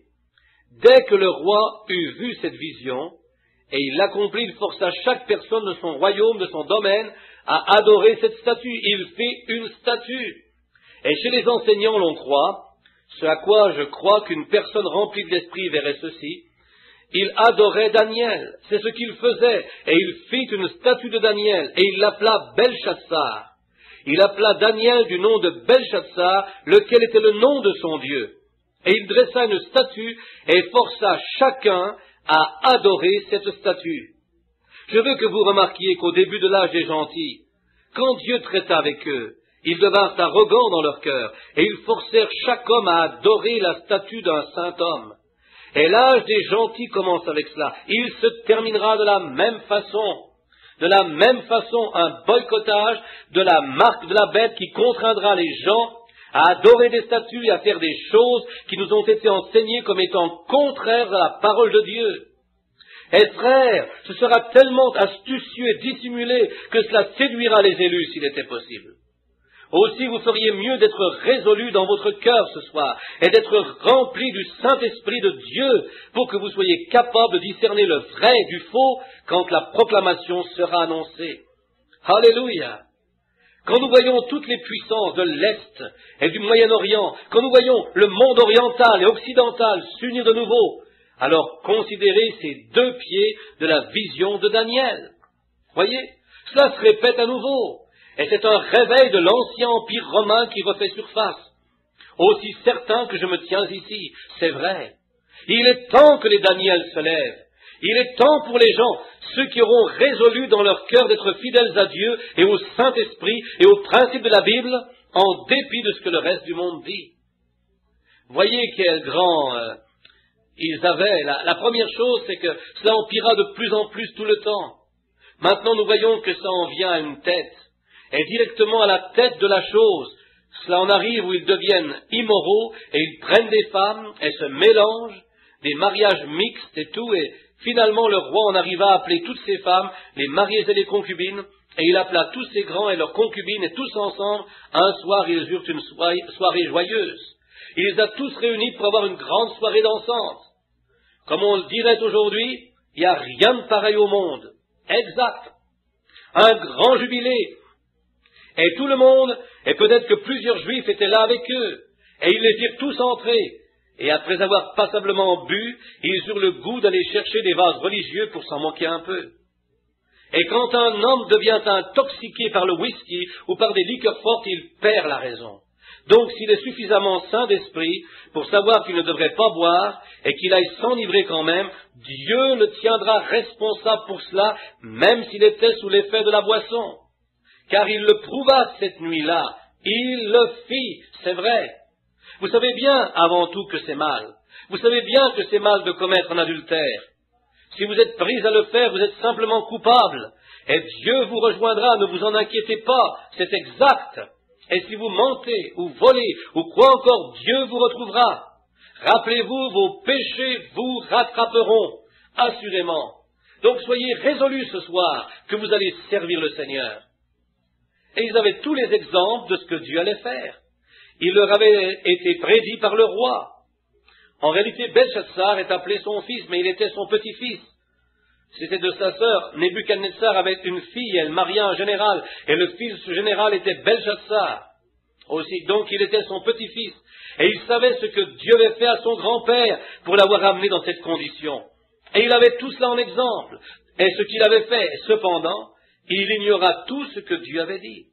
dès que le roi eut vu cette vision, et il l'accomplit, il força chaque personne de son royaume, de son domaine, à adorer cette statue. Il fit une statue. Et chez les enseignants, l'on croit, ce à quoi je crois qu'une personne remplie de l'esprit verrait ceci, il adorait Daniel, c'est ce qu'il faisait, et il fit une statue de Daniel, et il l'appela Belchassar. Il appela Daniel du nom de Belchassar, lequel était le nom de son Dieu. Et il dressa une statue, et força chacun à adorer cette statue. Je veux que vous remarquiez qu'au début de l'âge des gentils, quand Dieu traita avec eux, ils devinrent arrogants dans leur cœur, et ils forcèrent chaque homme à adorer la statue d'un saint homme. Et l'âge des gentils commence avec cela. Il se terminera de la même façon. De la même façon, un boycottage de la marque de la bête qui contraindra les gens à adorer des statues et à faire des choses qui nous ont été enseignées comme étant contraires à la parole de Dieu. Et frères, ce sera tellement astucieux et dissimulé que cela séduira les élus s'il était possible. Aussi, vous feriez mieux d'être résolus dans votre cœur ce soir et d'être remplis du Saint-Esprit de Dieu pour que vous soyez capables de discerner le vrai du faux quand la proclamation sera annoncée. Alléluia! Quand nous voyons toutes les puissances de l'Est et du Moyen-Orient, quand nous voyons le monde oriental et occidental s'unir de nouveau, alors considérez ces deux pieds de la vision de Daniel. Voyez, cela se répète à nouveau. Et c'est un réveil de l'ancien empire romain qui refait surface. Aussi certain que je me tiens ici, c'est vrai. Il est temps que les Daniels se lèvent. Il est temps pour les gens, ceux qui auront résolu dans leur cœur d'être fidèles à Dieu et au Saint-Esprit et aux principes de la Bible, en dépit de ce que le reste du monde dit. Voyez ils avaient, la première chose, c'est que cela empira de plus en plus tout le temps. Maintenant, nous voyons que ça en vient à une tête, et directement à la tête de la chose, cela en arrive où ils deviennent immoraux, et ils prennent des femmes, et se mélangent, des mariages mixtes et tout, et finalement le roi en arriva à appeler toutes ces femmes, les mariées et les concubines, et il appela tous ces grands et leurs concubines, et tous ensemble, un soir ils eurent une soirée joyeuse. Il les a tous réunis pour avoir une grande soirée dansante. Comme on le dirait aujourd'hui, il n'y a rien de pareil au monde. Exact. Un grand jubilé. Et tout le monde, et peut-être que plusieurs juifs étaient là avec eux, et ils les virent tous entrer. Et après avoir passablement bu, ils eurent le goût d'aller chercher des vases religieux pour s'en moquer un peu. Et quand un homme devient intoxiqué par le whisky ou par des liqueurs fortes, il perd la raison. Donc s'il est suffisamment sain d'esprit pour savoir qu'il ne devrait pas boire et qu'il aille s'enivrer quand même, Dieu le tiendra responsable pour cela, même s'il était sous l'effet de la boisson. Car il le prouva cette nuit-là, il le fit, c'est vrai. Vous savez bien avant tout que c'est mal. Vous savez bien que c'est mal de commettre un adultère. Si vous êtes pris à le faire, vous êtes simplement coupable. Et Dieu vous rejoindra, ne vous en inquiétez pas, c'est exact. Et si vous mentez, ou volez, ou quoi encore, Dieu vous retrouvera. Rappelez-vous, vos péchés vous rattraperont, assurément. Donc soyez résolus ce soir que vous allez servir le Seigneur. Et ils avaient tous les exemples de ce que Dieu allait faire. Il leur avait été prédit par le roi. En réalité, Belshazzar est appelé son fils, mais il était son petit-fils. C'était de sa sœur. Nebuchadnezzar avait une fille, elle maria un général, et le fils de ce général était Belshazzar. Aussi, donc il était son petit-fils. Et il savait ce que Dieu avait fait à son grand-père pour l'avoir amené dans cette condition. Et il avait tout cela en exemple. Et ce qu'il avait fait, cependant, il ignora tout ce que Dieu avait dit.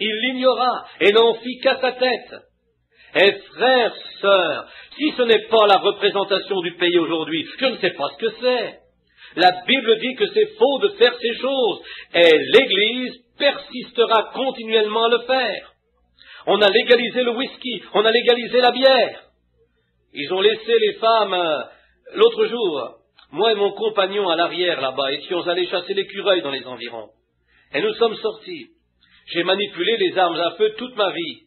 Il l'ignora et n'en fit qu'à sa tête. Et frères, sœurs, si ce n'est pas la représentation du pays aujourd'hui, je ne sais pas ce que c'est. La Bible dit que c'est faux de faire ces choses, et l'Église persistera continuellement à le faire. On a légalisé le whisky, on a légalisé la bière. Ils ont laissé les femmes, l'autre jour, moi et mon compagnon à l'arrière là-bas, étions allés chasser l'écureuil dans les environs. Et nous sommes sortis. J'ai manipulé les armes à feu toute ma vie.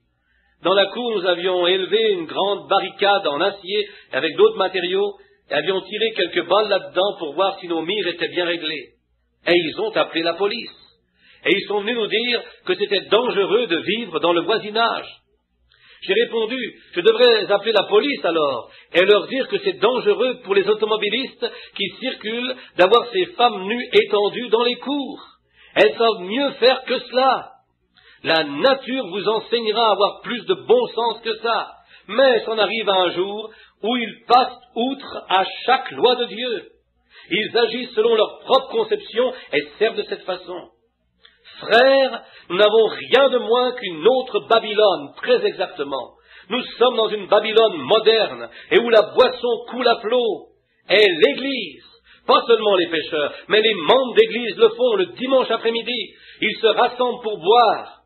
Dans la cour, nous avions élevé une grande barricade en acier avec d'autres matériaux et avions tiré quelques balles là-dedans pour voir si nos mires étaient bien réglées. Et ils ont appelé la police. Et ils sont venus nous dire que c'était dangereux de vivre dans le voisinage. J'ai répondu, je devrais appeler la police alors et leur dire que c'est dangereux pour les automobilistes qui circulent d'avoir ces femmes nues étendues dans les cours. Elles savent mieux faire que cela. La nature vous enseignera à avoir plus de bon sens que ça. Mais c'en arrive un jour où ils passent outre à chaque loi de Dieu. Ils agissent selon leur propre conception et servent de cette façon. Frères, nous n'avons rien de moins qu'une autre Babylone, très exactement. Nous sommes dans une Babylone moderne et où la boisson coule à flot. Et l'Église, pas seulement les pécheurs, mais les membres d'Église le font le dimanche après-midi. Ils se rassemblent pour boire.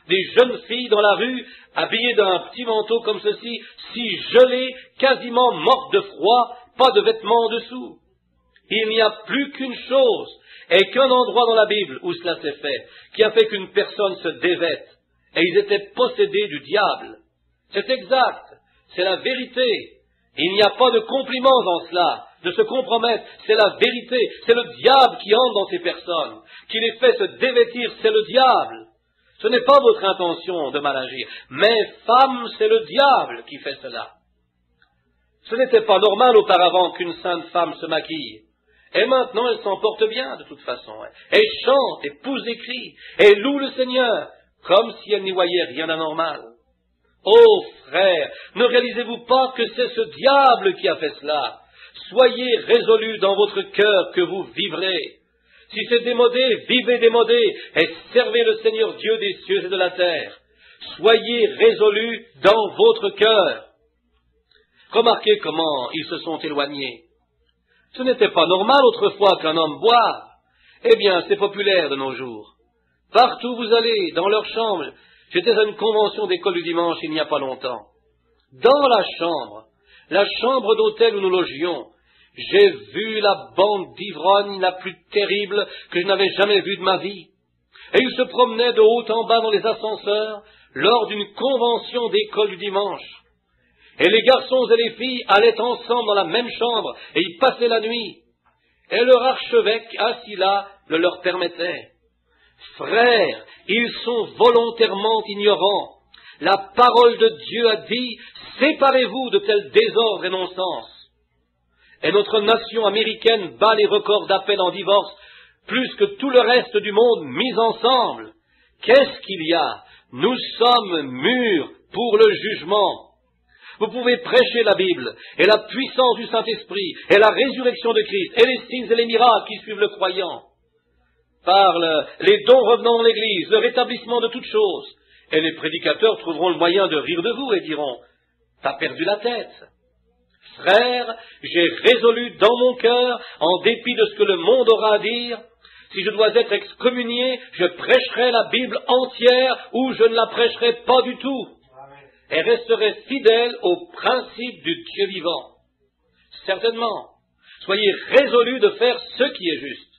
Des jeunes filles dans la rue, habillées d'un petit manteau comme ceci, si gelées, quasiment mortes de froid, pas de vêtements en dessous. Il n'y a plus qu'une chose, et qu'un endroit dans la Bible où cela s'est fait, qui a fait qu'une personne se dévête, et ils étaient possédés du diable. C'est exact, c'est la vérité. Il n'y a pas de compliments dans cela, de se compromettre, c'est la vérité, c'est le diable qui entre dans ces personnes, qui les fait se dévêtir, c'est le diable. Ce n'est pas votre intention de mal agir, mais femme, c'est le diable qui fait cela. Ce n'était pas normal auparavant qu'une sainte femme se maquille. Et maintenant, elle s'en porte bien, de toute façon. Elle chante, et pousse des cris, et loue le Seigneur, comme si elle n'y voyait rien d'anormal. Oh, frères, ne réalisez-vous pas que c'est ce diable qui a fait cela? Soyez résolus dans votre cœur que vous vivrez. Si c'est démodé, vivez démodé, et servez le Seigneur Dieu des cieux et de la terre. Soyez résolus dans votre cœur. Remarquez comment ils se sont éloignés. Ce n'était pas normal autrefois qu'un homme boive. Eh bien, c'est populaire de nos jours. Partout où vous allez, dans leur chambre. J'étais à une convention d'école du dimanche il n'y a pas longtemps. Dans la chambre, la chambre d'hôtel où nous logions, j'ai vu la bande d'ivrognes la plus terrible que je n'avais jamais vue de ma vie. Et ils se promenaient de haut en bas dans les ascenseurs lors d'une convention d'école du dimanche. Et les garçons et les filles allaient ensemble dans la même chambre et y passaient la nuit. Et leur archevêque, assis là, le leur permettait. Frères, ils sont volontairement ignorants. La parole de Dieu a dit, séparez-vous de tels désordres et non-sens. Et notre nation américaine bat les records d'appel en divorce, plus que tout le reste du monde mis ensemble. Qu'est-ce qu'il y a? Nous sommes mûrs pour le jugement. Vous pouvez prêcher la Bible, et la puissance du Saint-Esprit, et la résurrection de Christ, et les signes et les miracles qui suivent le croyant. Par les dons revenant dans l'Église, le rétablissement de toutes choses. Et les prédicateurs trouveront le moyen de rire de vous et diront, « T'as perdu la tête !» Frères, j'ai résolu dans mon cœur, en dépit de ce que le monde aura à dire, si je dois être excommunié, je prêcherai la Bible entière ou je ne la prêcherai pas du tout. Et resterai fidèle au principe du Dieu vivant. Certainement, soyez résolus de faire ce qui est juste.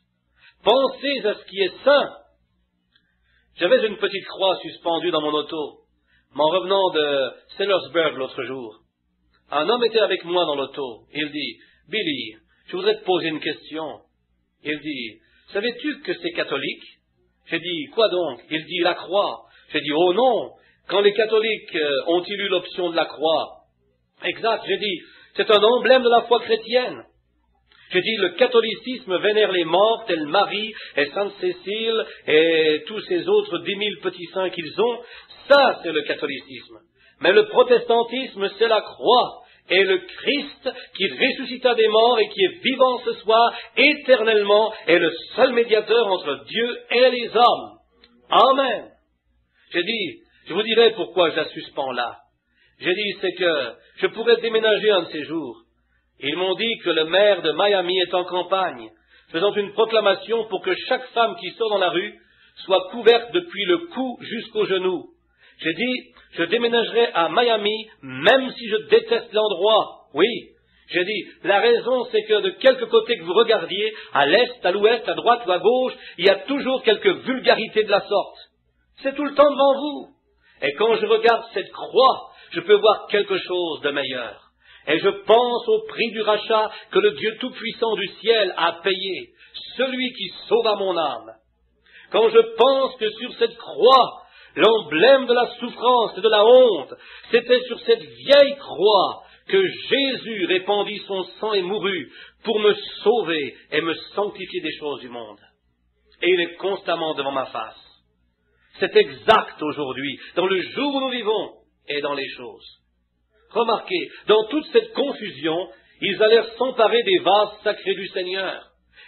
Pensez à ce qui est saint. J'avais une petite croix suspendue dans mon auto, m'en revenant de Sellersburg l'autre jour. Un homme était avec moi dans l'auto. Il dit, « Billy, je voudrais te poser une question. » Il dit, « Savais-tu que c'est catholique ?» J'ai dit, « Quoi donc ?» Il dit, « La croix. » J'ai dit, « Oh non, quand les catholiques ont-ils eu l'option de la croix ?» Exact, j'ai dit, « C'est un emblème de la foi chrétienne. » J'ai dit, le catholicisme vénère les morts, tels Marie et Sainte Cécile et tous ces autres 10 000 petits saints qu'ils ont. Ça, c'est le catholicisme. Mais le protestantisme, c'est la croix. Et le Christ qui ressuscita des morts et qui est vivant ce soir, éternellement, est le seul médiateur entre Dieu et les hommes. Amen. J'ai dit, je vous dirai pourquoi je la suspends là. J'ai dit, c'est que je pourrais déménager un de ces jours. Ils m'ont dit que le maire de Miami est en campagne, faisant une proclamation pour que chaque femme qui sort dans la rue soit couverte depuis le cou jusqu'aux genoux. J'ai dit, je déménagerai à Miami, même si je déteste l'endroit. Oui, j'ai dit, la raison c'est que de quelque côté que vous regardiez, à l'est, à l'ouest, à droite ou à gauche, il y a toujours quelque vulgarité de la sorte. C'est tout le temps devant vous. Et quand je regarde cette croix, je peux voir quelque chose de meilleur. Et je pense au prix du rachat que le Dieu Tout-Puissant du ciel a payé, celui qui sauva mon âme. Quand je pense que sur cette croix, l'emblème de la souffrance et de la honte, c'était sur cette vieille croix que Jésus répandit son sang et mourut pour me sauver et me sanctifier des choses du monde. Et il est constamment devant ma face. C'est exact aujourd'hui, dans le jour où nous vivons et dans les choses. Remarquez, dans toute cette confusion, ils allèrent s'emparer des vases sacrés du Seigneur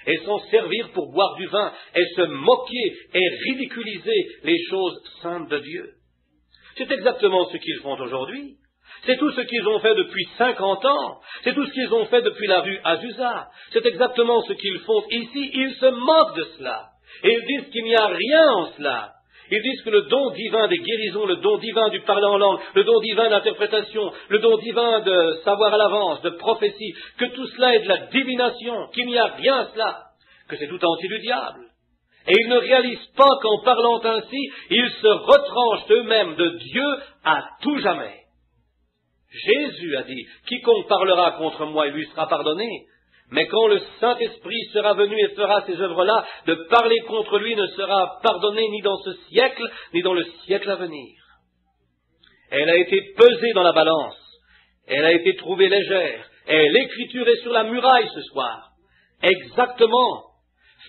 et s'en servir pour boire du vin et se moquer et ridiculiser les choses saintes de Dieu. C'est exactement ce qu'ils font aujourd'hui. C'est tout ce qu'ils ont fait depuis 50 ans. C'est tout ce qu'ils ont fait depuis la rue Azusa. C'est exactement ce qu'ils font ici. Ils se moquent de cela. Et ils disent qu'il n'y a rien en cela. Ils disent que le don divin des guérisons, le don divin du parler en langue, le don divin d'interprétation, le don divin de savoir à l'avance, de prophétie, que tout cela est de la divination, qu'il n'y a rien à cela, que c'est tout entier du diable. Et ils ne réalisent pas qu'en parlant ainsi, ils se retranchent eux-mêmes de Dieu à tout jamais. Jésus a dit, quiconque parlera contre moi, il lui sera pardonné. Mais quand le Saint-Esprit sera venu et fera ces œuvres-là, de parler contre lui ne sera pardonné ni dans ce siècle, ni dans le siècle à venir. Elle a été pesée dans la balance. Elle a été trouvée légère. Et l'Écriture est sur la muraille ce soir. Exactement.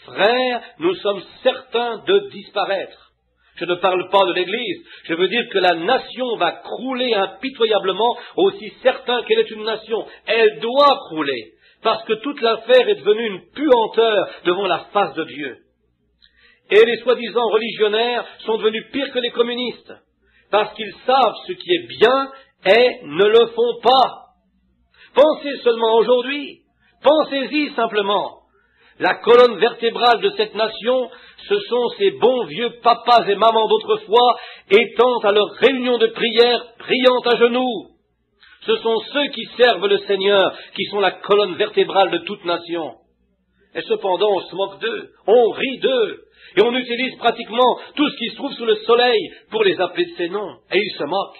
Frères, nous sommes certains de disparaître. Je ne parle pas de l'Église. Je veux dire que la nation va crouler impitoyablement, aussi certain qu'elle est une nation. Elle doit crouler. Parce que toute l'affaire est devenue une puanteur devant la face de Dieu. Et les soi-disant religionnaires sont devenus pires que les communistes, parce qu'ils savent ce qui est bien et ne le font pas. Pensez seulement aujourd'hui, pensez-y simplement. La colonne vertébrale de cette nation, ce sont ces bons vieux papas et mamans d'autrefois, étant à leur réunion de prière, priant à genoux. Ce sont ceux qui servent le Seigneur qui sont la colonne vertébrale de toute nation. Et cependant, on se moque d'eux, on rit d'eux, et on utilise pratiquement tout ce qui se trouve sous le soleil pour les appeler de ces noms, et ils se moquent.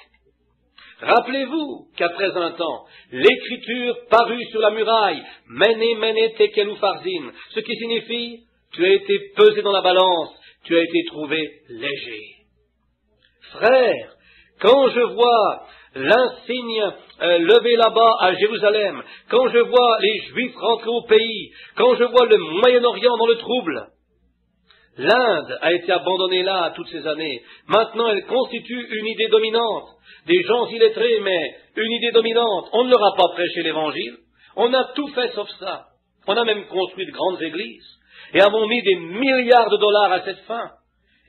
Rappelez-vous qu'après un temps, l'écriture parut sur la muraille, Mene, Mene, Tekel Upharsin, ce qui signifie, tu as été pesé dans la balance, tu as été trouvé léger. Frères, quand je vois l'insigne levé là-bas à Jérusalem, quand je vois les Juifs rentrer au pays, quand je vois le Moyen-Orient dans le trouble, l'Inde a été abandonnée là toutes ces années. Maintenant, elle constitue une idée dominante. Des gens illettrés, mais une idée dominante. On ne leur a pas prêché l'Évangile. On a tout fait sauf ça. On a même construit de grandes églises et avons mis des milliards de dollars à cette fin.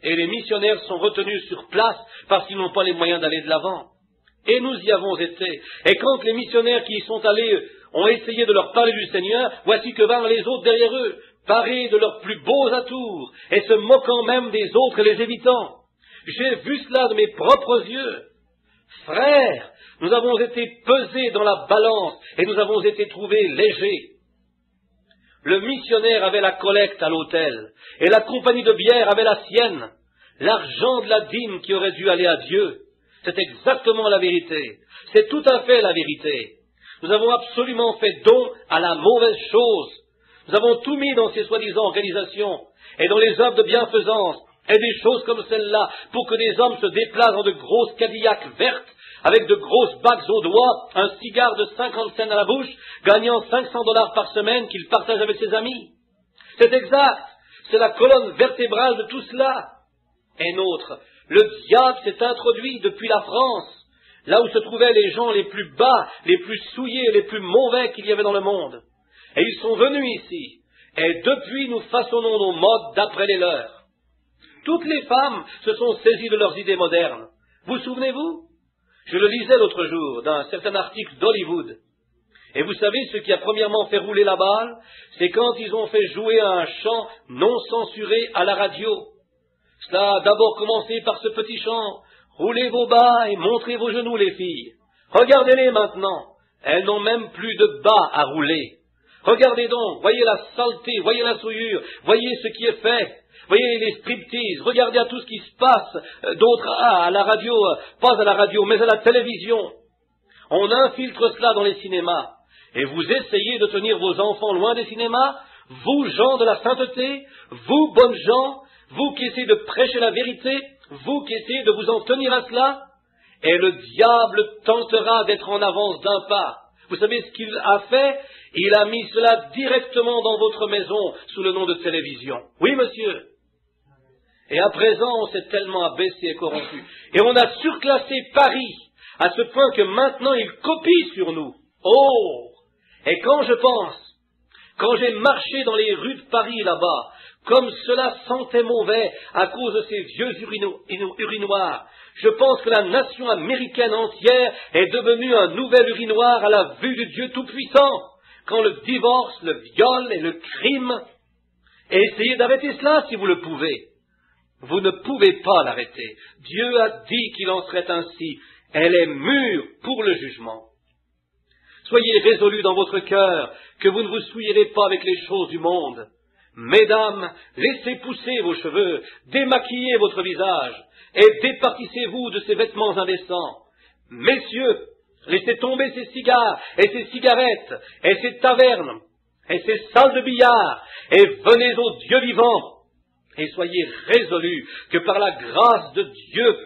Et les missionnaires sont retenus sur place parce qu'ils n'ont pas les moyens d'aller de l'avant. Et nous y avons été. Et quand les missionnaires qui y sont allés ont essayé de leur parler du Seigneur, voici que vinrent les autres derrière eux, parés de leurs plus beaux atours, et se moquant même des autres et les évitant. J'ai vu cela de mes propres yeux. Frères, nous avons été pesés dans la balance, et nous avons été trouvés légers. Le missionnaire avait la collecte à l'autel, et la compagnie de bière avait la sienne, l'argent de la dîme qui aurait dû aller à Dieu. C'est exactement la vérité. C'est tout à fait la vérité. Nous avons absolument fait don à la mauvaise chose. Nous avons tout mis dans ces soi-disant organisations et dans les œuvres de bienfaisance et des choses comme celle-là pour que des hommes se déplacent dans de grosses Cadillacs vertes avec de grosses bagues aux doigts, un cigare de 50 cents à la bouche, gagnant $500 par semaine qu'il partage avec ses amis. C'est exact. C'est la colonne vertébrale de tout cela. Et nôtre, le diable s'est introduit depuis la France, là où se trouvaient les gens les plus bas, les plus souillés, les plus mauvais qu'il y avait dans le monde. Et ils sont venus ici, et depuis nous façonnons nos modes d'après les leurs. Toutes les femmes se sont saisies de leurs idées modernes. Vous souvenez-vous? Je le lisais l'autre jour d'un certain article d'Hollywood. Et vous savez ce qui a premièrement fait rouler la balle? C'est quand ils ont fait jouer un chant non censuré à la radio. Cela a d'abord commencé par ce petit chant. Roulez vos bas et montrez vos genoux, les filles. Regardez-les maintenant. Elles n'ont même plus de bas à rouler. Regardez donc, voyez la saleté, voyez la souillure, voyez ce qui est fait. Voyez les striptease, regardez à tout ce qui se passe d'autre à la radio, pas à la radio, mais à la télévision. On infiltre cela dans les cinémas. Et vous essayez de tenir vos enfants loin des cinémas, vous, gens de la sainteté, vous, bonnes gens, vous qui essayez de prêcher la vérité, vous qui essayez de vous en tenir à cela, et le diable tentera d'être en avance d'un pas. Vous savez ce qu'il a fait? Il a mis cela directement dans votre maison sous le nom de télévision. Oui, monsieur. Et à présent, on s'est tellement abaissé et corrompu. Et on a surclassé Paris, à ce point que maintenant il copie sur nous. Oh! Et quand je pense, quand j'ai marché dans les rues de Paris là-bas, comme cela sentait mauvais à cause de ces vieux urinoirs, je pense que la nation américaine entière est devenue un nouvel urinoir à la vue du Dieu Tout-Puissant, quand le divorce, le viol et le crime. Et essayez d'arrêter cela si vous le pouvez. Vous ne pouvez pas l'arrêter. Dieu a dit qu'il en serait ainsi. Elle est mûre pour le jugement. Soyez résolus dans votre cœur que vous ne vous souillerez pas avec les choses du monde. Mesdames, laissez pousser vos cheveux, démaquillez votre visage, et départissez-vous de ces vêtements indécents. Messieurs, laissez tomber ces cigares, et ces cigarettes, et ces tavernes, et ces salles de billard, et venez au Dieu vivant, et soyez résolus que par la grâce de Dieu,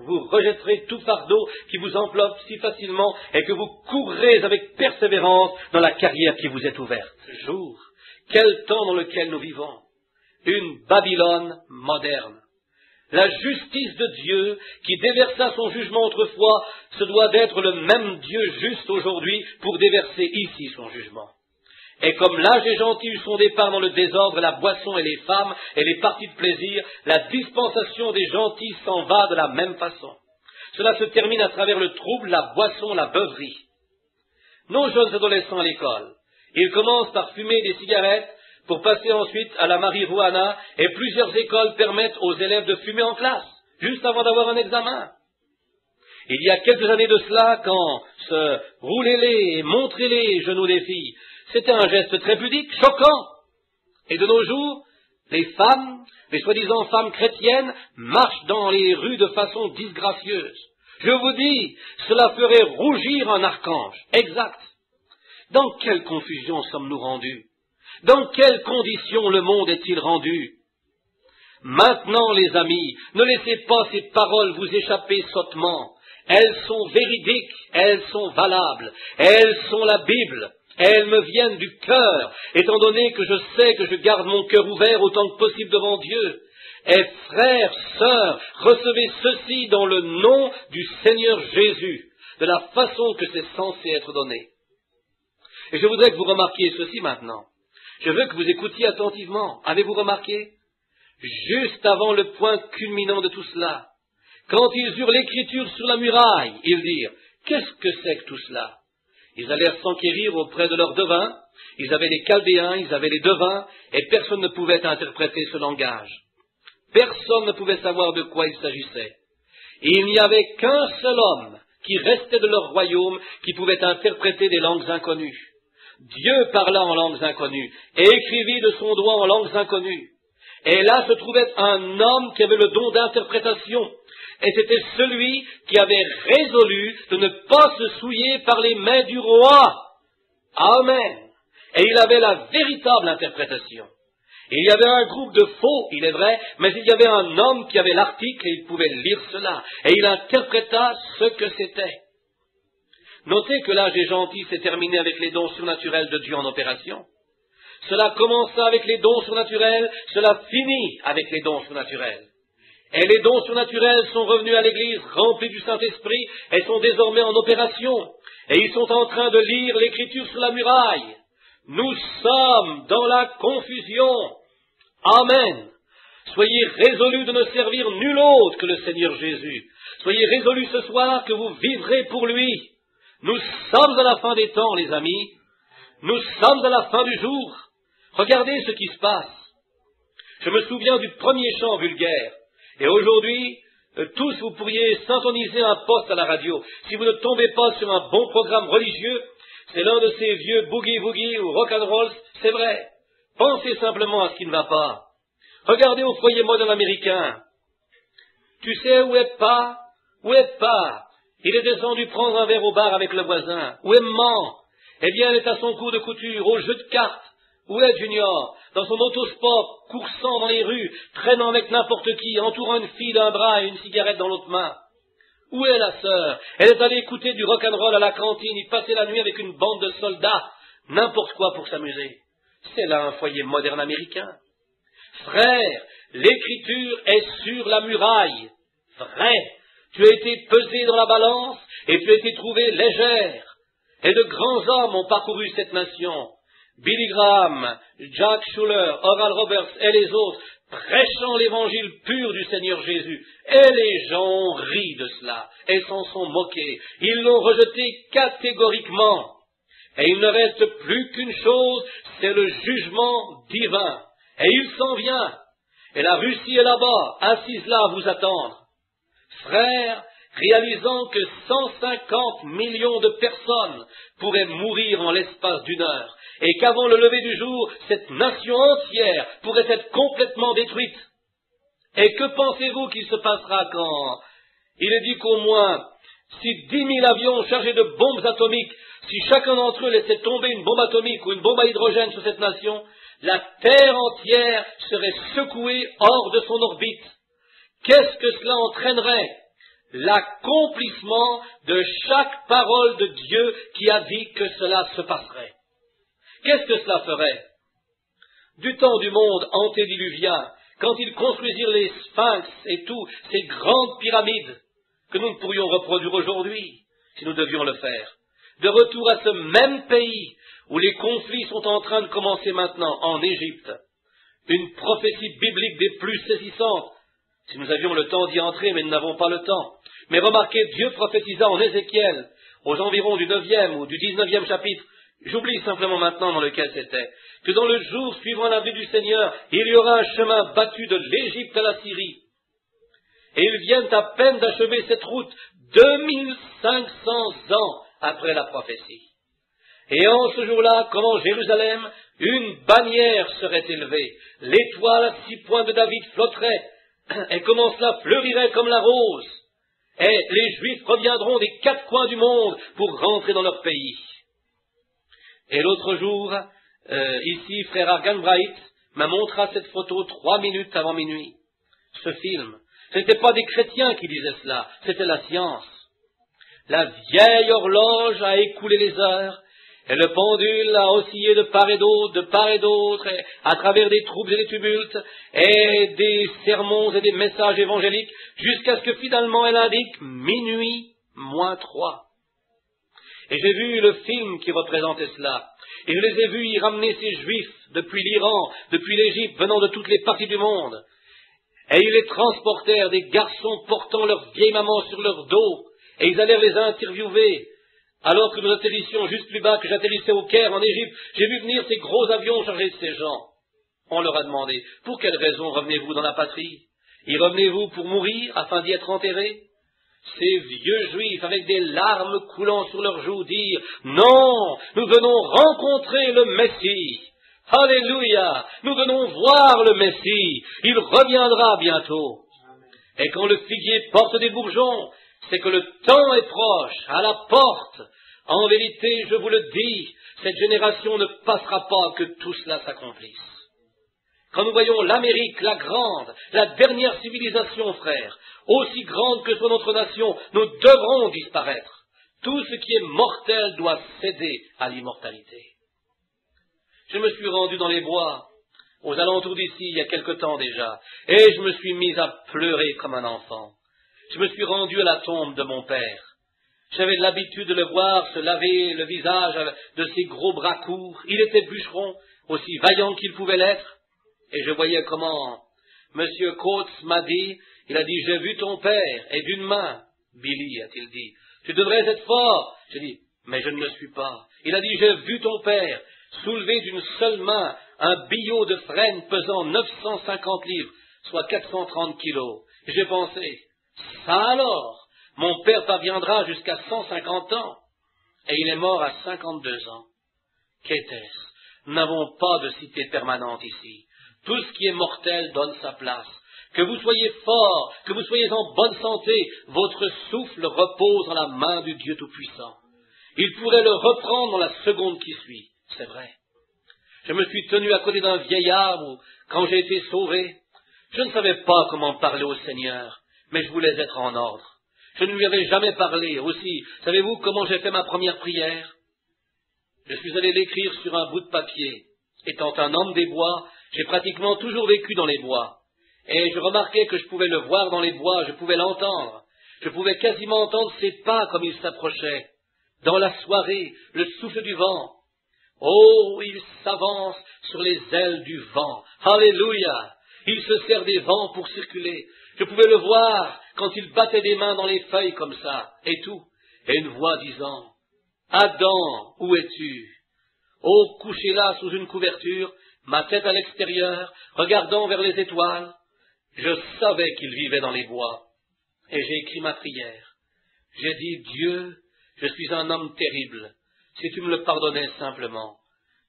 vous rejetterez tout fardeau qui vous enveloppe si facilement, et que vous courrez avec persévérance dans la carrière qui vous est ouverte. Jour, quel temps dans lequel nous vivons! Une Babylone moderne. La justice de Dieu, qui déversa son jugement autrefois, se doit d'être le même Dieu juste aujourd'hui pour déverser ici son jugement. Et comme l'âge des gentils eut son départ dans le désordre, la boisson et les femmes et les parties de plaisir, la dispensation des gentils s'en va de la même façon. Cela se termine à travers le trouble, la boisson, la beuverie. Nos jeunes adolescents à l'école, ils commencent par fumer des cigarettes pour passer ensuite à la marijuana, et plusieurs écoles permettent aux élèves de fumer en classe, juste avant d'avoir un examen. Il y a quelques années de cela, quand se roulez-les et montrez-les genoux des filles, c'était un geste très pudique, choquant. Et de nos jours, les femmes, les soi-disant femmes chrétiennes, marchent dans les rues de façon disgracieuse. Je vous dis, cela ferait rougir un archange. Exact. Dans quelle confusion sommes-nous rendus? Dans quelles conditions le monde est-il rendu? Maintenant, les amis, ne laissez pas ces paroles vous échapper sottement. Elles sont véridiques, elles sont valables, elles sont la Bible. Elles me viennent du cœur, étant donné que je sais que je garde mon cœur ouvert autant que possible devant Dieu. Et frères, sœurs, recevez ceci dans le nom du Seigneur Jésus, de la façon que c'est censé être donné. Et je voudrais que vous remarquiez ceci maintenant. Je veux que vous écoutiez attentivement. Avez-vous remarqué? Juste avant le point culminant de tout cela, quand ils eurent l'écriture sur la muraille, ils dirent, qu'est-ce que c'est que tout cela? Ils allèrent s'enquérir auprès de leurs devins, ils avaient les Chaldéens, ils avaient les devins, et personne ne pouvait interpréter ce langage. Personne ne pouvait savoir de quoi il s'agissait. Et il n'y avait qu'un seul homme qui restait de leur royaume qui pouvait interpréter des langues inconnues. Dieu parla en langues inconnues et écrivit de son doigt en langues inconnues. Et là se trouvait un homme qui avait le don d'interprétation. Et c'était celui qui avait résolu de ne pas se souiller par les mains du roi. Amen. Et il avait la véritable interprétation. Il y avait un groupe de faux, il est vrai, mais il y avait un homme qui avait l'article et il pouvait lire cela. Et il interpréta ce que c'était. Notez que l'âge des gentils s'est terminé avec les dons surnaturels de Dieu en opération. Cela commença avec les dons surnaturels, cela finit avec les dons surnaturels. Et les dons surnaturels sont revenus à l'Église remplis du Saint-Esprit et sont désormais en opération. Et ils sont en train de lire l'Écriture sur la muraille. Nous sommes dans la confusion. Amen. Soyez résolus de ne servir nul autre que le Seigneur Jésus. Soyez résolus ce soir que vous vivrez pour lui. Nous sommes à la fin des temps, les amis. Nous sommes à la fin du jour. Regardez ce qui se passe. Je me souviens du premier chant vulgaire. Et aujourd'hui, tous vous pourriez syntoniser un poste à la radio. Si vous ne tombez pas sur un bon programme religieux, c'est l'un de ces vieux boogie-woogie ou rock'n'roll, c'est vrai. Pensez simplement à ce qui ne va pas. Regardez au foyer moderne américain. Tu sais où est Pa? Où est Pa? Il est descendu prendre un verre au bar avec le voisin. Où est Maman? Eh bien, elle est à son cours de couture, au jeu de cartes. Où est Junior? Dans son autosport, coursant dans les rues, traînant avec n'importe qui, entourant une fille d'un bras et une cigarette dans l'autre main. Où est la sœur? Elle est allée écouter du rock'n'roll à la cantine, y passer la nuit avec une bande de soldats, n'importe quoi pour s'amuser. C'est là un foyer moderne américain. Frère, l'écriture est sur la muraille. Vrai, tu as été pesé dans la balance et tu as été trouvé légère. Et de grands hommes ont parcouru cette nation. Billy Graham, Jack Schuller, Oral Roberts et les autres, prêchant l'évangile pur du Seigneur Jésus. Et les gens ont ri de cela et s'en sont moqués. Ils l'ont rejeté catégoriquement. Et il ne reste plus qu'une chose, c'est le jugement divin. Et il s'en vient. Et la Russie est là-bas, assise là à vous attendre. Frères, réalisant que 150 millions de personnes pourraient mourir en l'espace d'une heure, et qu'avant le lever du jour, cette nation entière pourrait être complètement détruite. Et que pensez-vous qu'il se passera quand il est dit qu'au moins, si 10 000 avions chargés de bombes atomiques, si chacun d'entre eux laissait tomber une bombe atomique ou une bombe à hydrogène sur cette nation, la Terre entière serait secouée hors de son orbite. Qu'est-ce que cela entraînerait? L'accomplissement de chaque parole de Dieu qui a dit que cela se passerait. Qu'est-ce que cela ferait? Du temps du monde antédiluvien, quand ils construisirent les sphinx et tout, ces grandes pyramides, que nous ne pourrions reproduire aujourd'hui, si nous devions le faire, de retour à ce même pays où les conflits sont en train de commencer maintenant, en Égypte, une prophétie biblique des plus saisissantes, si nous avions le temps d'y entrer, mais nous n'avons pas le temps. Mais remarquez, Dieu prophétisa en Ézéchiel, aux environs du 9e ou du 19e chapitre, j'oublie simplement maintenant dans lequel c'était, que dans le jour suivant la venue du Seigneur, il y aura un chemin battu de l'Égypte à la Syrie. et ils viennent à peine d'achever cette route 2500 ans après la prophétie. Et en ce jour-là, comme en Jérusalem, une bannière serait élevée, l'étoile à 6 points de David flotterait, et comment cela fleurirait comme la rose, et les Juifs reviendront des 4 coins du monde pour rentrer dans leur pays. Et l'autre jour, ici, frère Arganbright m'a montré cette photo 3 minutes avant minuit. Ce film, ce n'était pas des chrétiens qui disaient cela, c'était la science. La vieille horloge a écoulé les heures, et le pendule a oscillé de part et d'autre, à travers des troubles et des tumultes, et des sermons et des messages évangéliques, jusqu'à ce que finalement elle indique minuit moins 3. Et j'ai vu le film qui représentait cela, et je les ai vus y ramener ces Juifs depuis l'Iran, depuis l'Égypte, venant de toutes les parties du monde. Et ils les transportèrent, des garçons portant leur vieille maman sur leur dos, et ils allèrent les interviewer. Alors que nous atterrissions juste plus bas, que j'atterrissais au Caire, en Égypte, j'ai vu venir ces gros avions chargés de ces gens. On leur a demandé, pour quelle raison revenez-vous dans la patrie? Y revenez-vous pour mourir, afin d'y être enterrés? Ces vieux Juifs, avec des larmes coulant sur leurs joues, dirent, non, nous venons rencontrer le Messie. Alléluia, nous venons voir le Messie, il reviendra bientôt. Et quand le figuier porte des bourgeons, c'est que le temps est proche, à la porte. En vérité, je vous le dis, cette génération ne passera pas que tout cela s'accomplisse. Quand nous voyons l'Amérique, la grande, la dernière civilisation, frère, aussi grande que soit notre nation, nous devrons disparaître. Tout ce qui est mortel doit céder à l'immortalité. Je me suis rendu dans les bois, aux alentours d'ici, il y a quelque temps déjà, et je me suis mis à pleurer comme un enfant. Je me suis rendu à la tombe de mon père. J'avais l'habitude de le voir se laver le visage de ses gros bras courts. Il était bûcheron, aussi vaillant qu'il pouvait l'être. Et je voyais comment Monsieur Coates m'a dit, il a dit, j'ai vu ton père, et d'une main. Billy, a-t-il dit, tu devrais être fort. J'ai dit, mais je ne le suis pas. Il a dit, j'ai vu ton père soulever d'une seule main un billot de frêne pesant 950 livres, soit 430 kilos. Et j'ai pensé, ça alors, mon père parviendra jusqu'à 150 ans, et il est mort à 52 ans. Qu'était-ce? Nous n'avons pas de cité permanente ici. Tout ce qui est mortel donne sa place. Que vous soyez fort, que vous soyez en bonne santé, votre souffle repose dans la main du Dieu Tout-Puissant. Il pourrait le reprendre dans la seconde qui suit, c'est vrai. Je me suis tenu à côté d'un vieil arbre quand j'ai été sauvé. Je ne savais pas comment parler au Seigneur, mais je voulais être en ordre. Je ne lui avais jamais parlé. Aussi, savez-vous comment j'ai fait ma première prière? Je suis allé l'écrire sur un bout de papier. Étant un homme des bois, j'ai pratiquement toujours vécu dans les bois. Et je remarquais que je pouvais le voir dans les bois, je pouvais l'entendre. Je pouvais quasiment entendre ses pas comme il s'approchait. Dans la soirée, le souffle du vent. Oh, il s'avance sur les ailes du vent. Alléluia! Il se sert des vents pour circuler. Je pouvais le voir quand il battait des mains dans les feuilles comme ça, et tout. Et une voix disant, « Adam, où es-tu » Oh, couché là sous une couverture, ma tête à l'extérieur, regardant vers les étoiles, je savais qu'il vivait dans les bois. Et j'ai écrit ma prière. J'ai dit, Dieu, je suis un homme terrible, si tu me le pardonnais simplement.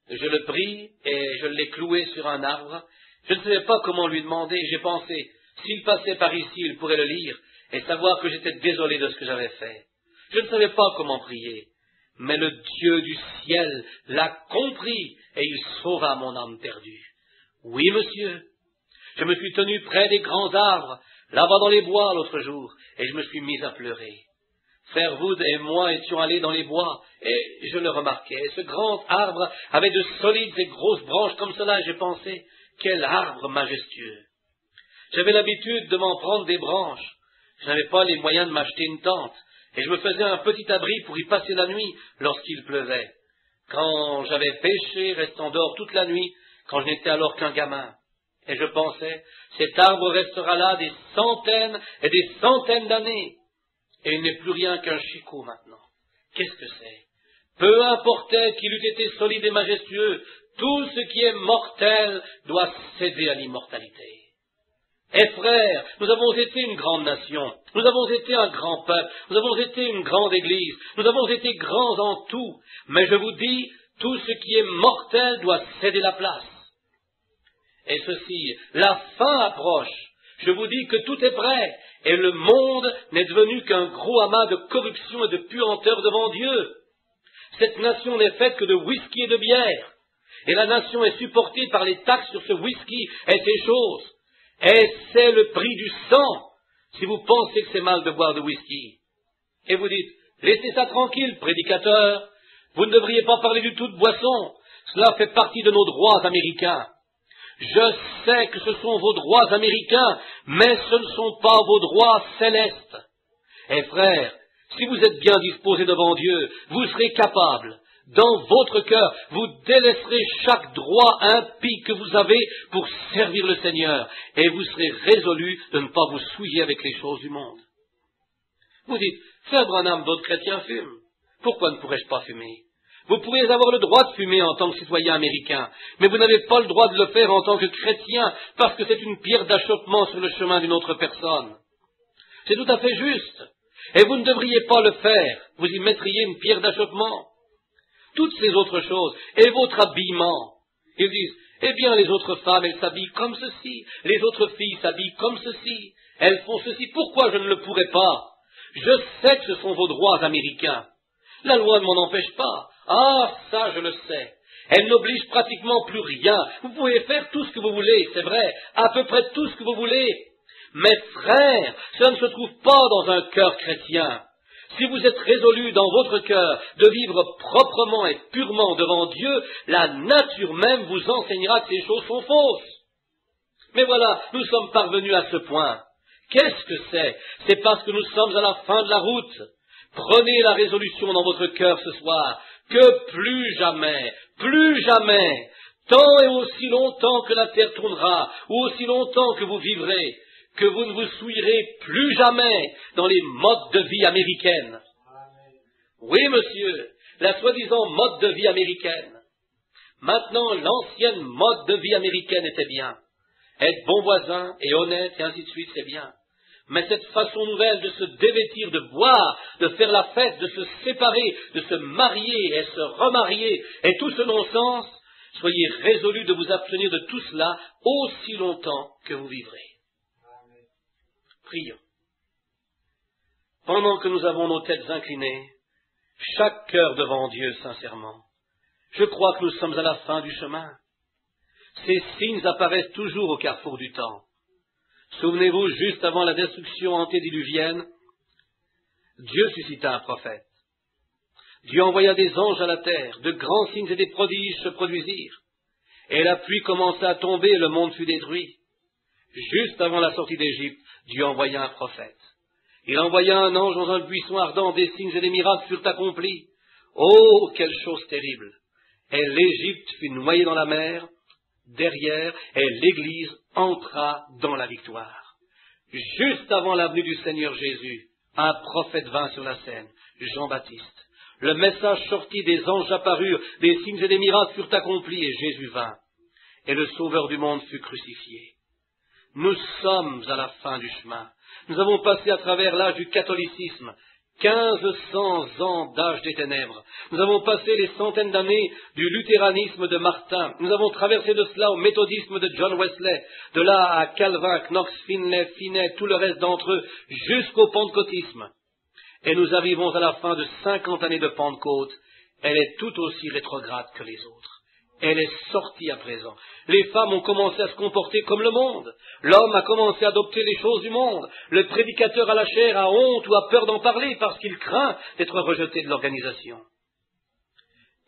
Je le pris et je l'ai cloué sur un arbre. Je ne savais pas comment lui demander. J'ai pensé, s'il passait par ici, il pourrait le lire et savoir que j'étais désolé de ce que j'avais fait. Je ne savais pas comment prier. Mais le Dieu du ciel l'a compris et il sauva mon âme perdue. Oui, monsieur. Je me suis tenu près des grands arbres, là-bas dans les bois l'autre jour, et je me suis mis à pleurer. Frère Wood et moi étions allés dans les bois, et je le remarquais. Ce grand arbre avait de solides et grosses branches comme cela, et j'ai pensé, quel arbre majestueux. J'avais l'habitude de m'en prendre des branches. Je n'avais pas les moyens de m'acheter une tente, et je me faisais un petit abri pour y passer la nuit lorsqu'il pleuvait. Quand j'avais pêché, restant dehors toute la nuit, quand je n'étais alors qu'un gamin. Et je pensais, cet arbre restera là des centaines et des centaines d'années. Et il n'est plus rien qu'un chicot maintenant. Qu'est-ce que c'est? Peu importait qu'il eût été solide et majestueux, tout ce qui est mortel doit céder à l'immortalité. Eh frères, nous avons été une grande nation, nous avons été un grand peuple, nous avons été une grande église, nous avons été grands en tout, mais je vous dis, tout ce qui est mortel doit céder la place. Et ceci, la fin approche. Je vous dis que tout est prêt, et le monde n'est devenu qu'un gros amas de corruption et de puanteur devant Dieu. Cette nation n'est faite que de whisky et de bière, et la nation est supportée par les taxes sur ce whisky et ces choses. Et c'est le prix du sang, si vous pensez que c'est mal de boire de whisky. Et vous dites, laissez ça tranquille, prédicateur, vous ne devriez pas parler du tout de boisson, cela fait partie de nos droits américains. Je sais que ce sont vos droits américains, mais ce ne sont pas vos droits célestes. Et frères, si vous êtes bien disposés devant Dieu, vous serez capables, dans votre cœur, vous délaisserez chaque droit impie que vous avez pour servir le Seigneur, et vous serez résolus de ne pas vous souiller avec les choses du monde. Vous dites, frère Branham, d'autres chrétiens fument. Pourquoi ne pourrais-je pas fumer? Vous pourriez avoir le droit de fumer en tant que citoyen américain, mais vous n'avez pas le droit de le faire en tant que chrétien, parce que c'est une pierre d'achoppement sur le chemin d'une autre personne. C'est tout à fait juste. Et vous ne devriez pas le faire. Vous y mettriez une pierre d'achoppement. Toutes ces autres choses, et votre habillement. Ils disent, eh bien, les autres femmes, elles s'habillent comme ceci. Les autres filles s'habillent comme ceci. Elles font ceci. Pourquoi je ne le pourrais pas? Je sais que ce sont vos droits américains. La loi ne m'en empêche pas. Ah, ça, je le sais. Elle n'oblige pratiquement plus rien. Vous pouvez faire tout ce que vous voulez, c'est vrai, à peu près tout ce que vous voulez. Mais frères, cela ne se trouve pas dans un cœur chrétien. Si vous êtes résolus dans votre cœur de vivre proprement et purement devant Dieu, la nature même vous enseignera que ces choses sont fausses. Mais voilà, nous sommes parvenus à ce point. Qu'est-ce que c'est? C'est parce que nous sommes à la fin de la route. Prenez la résolution dans votre cœur ce soir, que plus jamais, tant et aussi longtemps que la terre tournera, ou aussi longtemps que vous vivrez, que vous ne vous souillerez plus jamais dans les modes de vie américaines. Oui, monsieur, la soi-disant mode de vie américaine. Maintenant, l'ancienne mode de vie américaine était bien. Être bon voisin et honnête et ainsi de suite, c'est bien. Mais cette façon nouvelle de se dévêtir, de boire, de faire la fête, de se séparer, de se marier et se remarier, et tout ce non-sens, soyez résolus de vous abstenir de tout cela aussi longtemps que vous vivrez. Prions. Pendant que nous avons nos têtes inclinées, chaque cœur devant Dieu sincèrement, je crois que nous sommes à la fin du chemin. Ces signes apparaissent toujours au carrefour du temps. Souvenez-vous, juste avant la destruction antédiluvienne, Dieu suscita un prophète. Dieu envoya des anges à la terre, de grands signes et des prodiges se produisirent, et la pluie commença à tomber et le monde fut détruit. Juste avant la sortie d'Égypte, Dieu envoya un prophète. Il envoya un ange dans un buisson ardent, des signes et des miracles furent accomplis. Oh, quelle chose terrible! Et l'Égypte fut noyée dans la mer, derrière, et l'Église entra dans la victoire. Juste avant la venue du Seigneur Jésus, un prophète vint sur la scène, Jean-Baptiste. Le message sortit, des anges apparurent, des signes et des miracles furent accomplis, et Jésus vint. Et le Sauveur du monde fut crucifié. Nous sommes à la fin du chemin. Nous avons passé à travers l'âge du catholicisme, 1500 ans d'âge des ténèbres. Nous avons passé les centaines d'années du luthéranisme de Martin. Nous avons traversé de cela au méthodisme de John Wesley, de là à Calvin, Knox, Finlay, Finney, tout le reste d'entre eux, jusqu'au pentecôtisme. Et nous arrivons à la fin de 50 années de Pentecôte. Elle est tout aussi rétrograde que les autres. Elle est sortie à présent. Les femmes ont commencé à se comporter comme le monde. L'homme a commencé à adopter les choses du monde. Le prédicateur à la chair a honte ou a peur d'en parler parce qu'il craint d'être rejeté de l'organisation.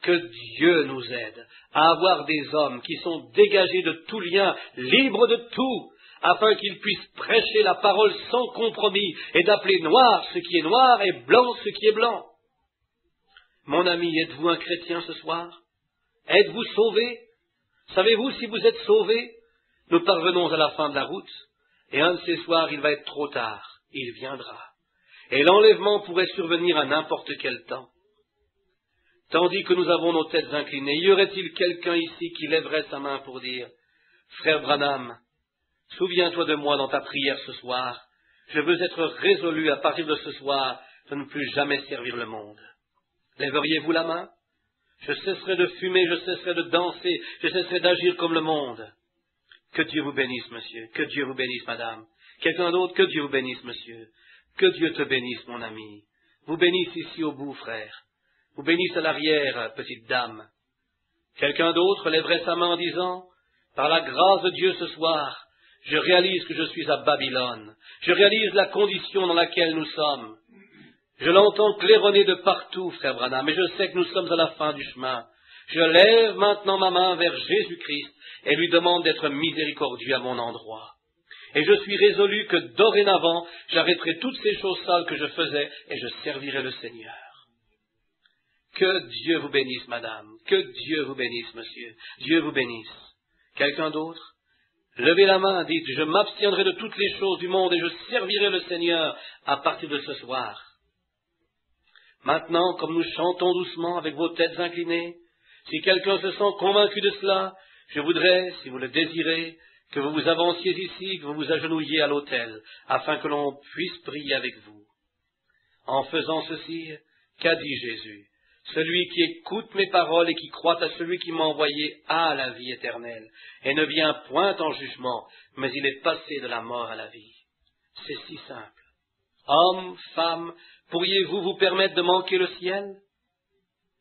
Que Dieu nous aide à avoir des hommes qui sont dégagés de tout lien, libres de tout, afin qu'ils puissent prêcher la parole sans compromis et d'appeler noir ce qui est noir et blanc ce qui est blanc. Mon ami, êtes-vous un chrétien ce soir? Êtes-vous sauvé? Savez-vous si vous êtes sauvé? Nous parvenons à la fin de la route, et un de ces soirs, il va être trop tard. Il viendra. Et l'enlèvement pourrait survenir à n'importe quel temps. Tandis que nous avons nos têtes inclinées, y aurait-il quelqu'un ici qui lèverait sa main pour dire « Frère Branham, Souviens-toi de moi dans ta prière ce soir. Je veux être résolu à partir de ce soir de ne plus jamais servir le monde. Lèveriez-vous la main? Je cesserai de fumer, je cesserai de danser, je cesserai d'agir comme le monde. Que Dieu vous bénisse, monsieur. Que Dieu vous bénisse, madame. Quelqu'un d'autre? Que Dieu vous bénisse, monsieur. Que Dieu te bénisse, mon ami. Vous bénisse ici au bout, frère. Vous bénisse à l'arrière, petite dame. Quelqu'un d'autre lèverait sa main en disant, par la grâce de Dieu ce soir, je réalise que je suis à Babylone. Je réalise la condition dans laquelle nous sommes. Je l'entends claironner de partout, frère Branham, mais je sais que nous sommes à la fin du chemin. Je lève maintenant ma main vers Jésus-Christ et lui demande d'être miséricordieux à mon endroit. Et je suis résolu que dorénavant, j'arrêterai toutes ces choses sales que je faisais et je servirai le Seigneur. Que Dieu vous bénisse, madame. Que Dieu vous bénisse, monsieur. Dieu vous bénisse. Quelqu'un d'autre? Levez la main, dites, je m'abstiendrai de toutes les choses du monde et je servirai le Seigneur à partir de ce soir. Maintenant, comme nous chantons doucement avec vos têtes inclinées, si quelqu'un se sent convaincu de cela, je voudrais, si vous le désirez, que vous vous avanciez ici, que vous vous agenouilliez à l'autel, afin que l'on puisse prier avec vous. En faisant ceci, qu'a dit Jésus? Celui qui écoute mes paroles et qui croit à celui qui m'a envoyé a la vie éternelle, et ne vient point en jugement, mais il est passé de la mort à la vie. C'est si simple. Hommes, femmes, pourriez-vous vous permettre de manquer le ciel?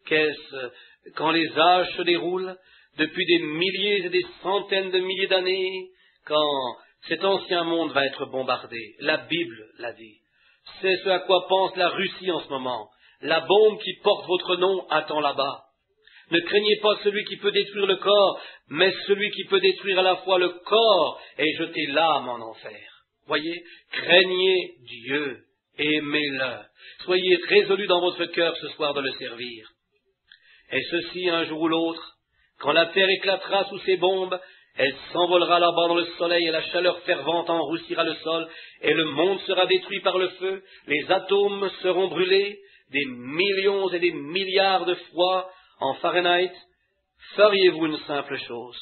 Qu'est-ce, quand les âges se déroulent, depuis des milliers et des centaines de milliers d'années, quand cet ancien monde va être bombardé? La Bible l'a dit. C'est ce à quoi pense la Russie en ce moment. La bombe qui porte votre nom attend là-bas. Ne craignez pas celui qui peut détruire le corps, mais celui qui peut détruire à la fois le corps et jeter l'âme en enfer. Voyez, craignez Dieu, aimez-le. Soyez résolus dans votre cœur ce soir de le servir. Et ceci, un jour ou l'autre, quand la terre éclatera sous ses bombes, elle s'envolera là-bas dans le soleil et la chaleur fervente enroussira le sol, et le monde sera détruit par le feu, les atomes seront brûlés, des millions et des milliards de fois en Fahrenheit, feriez-vous une simple chose?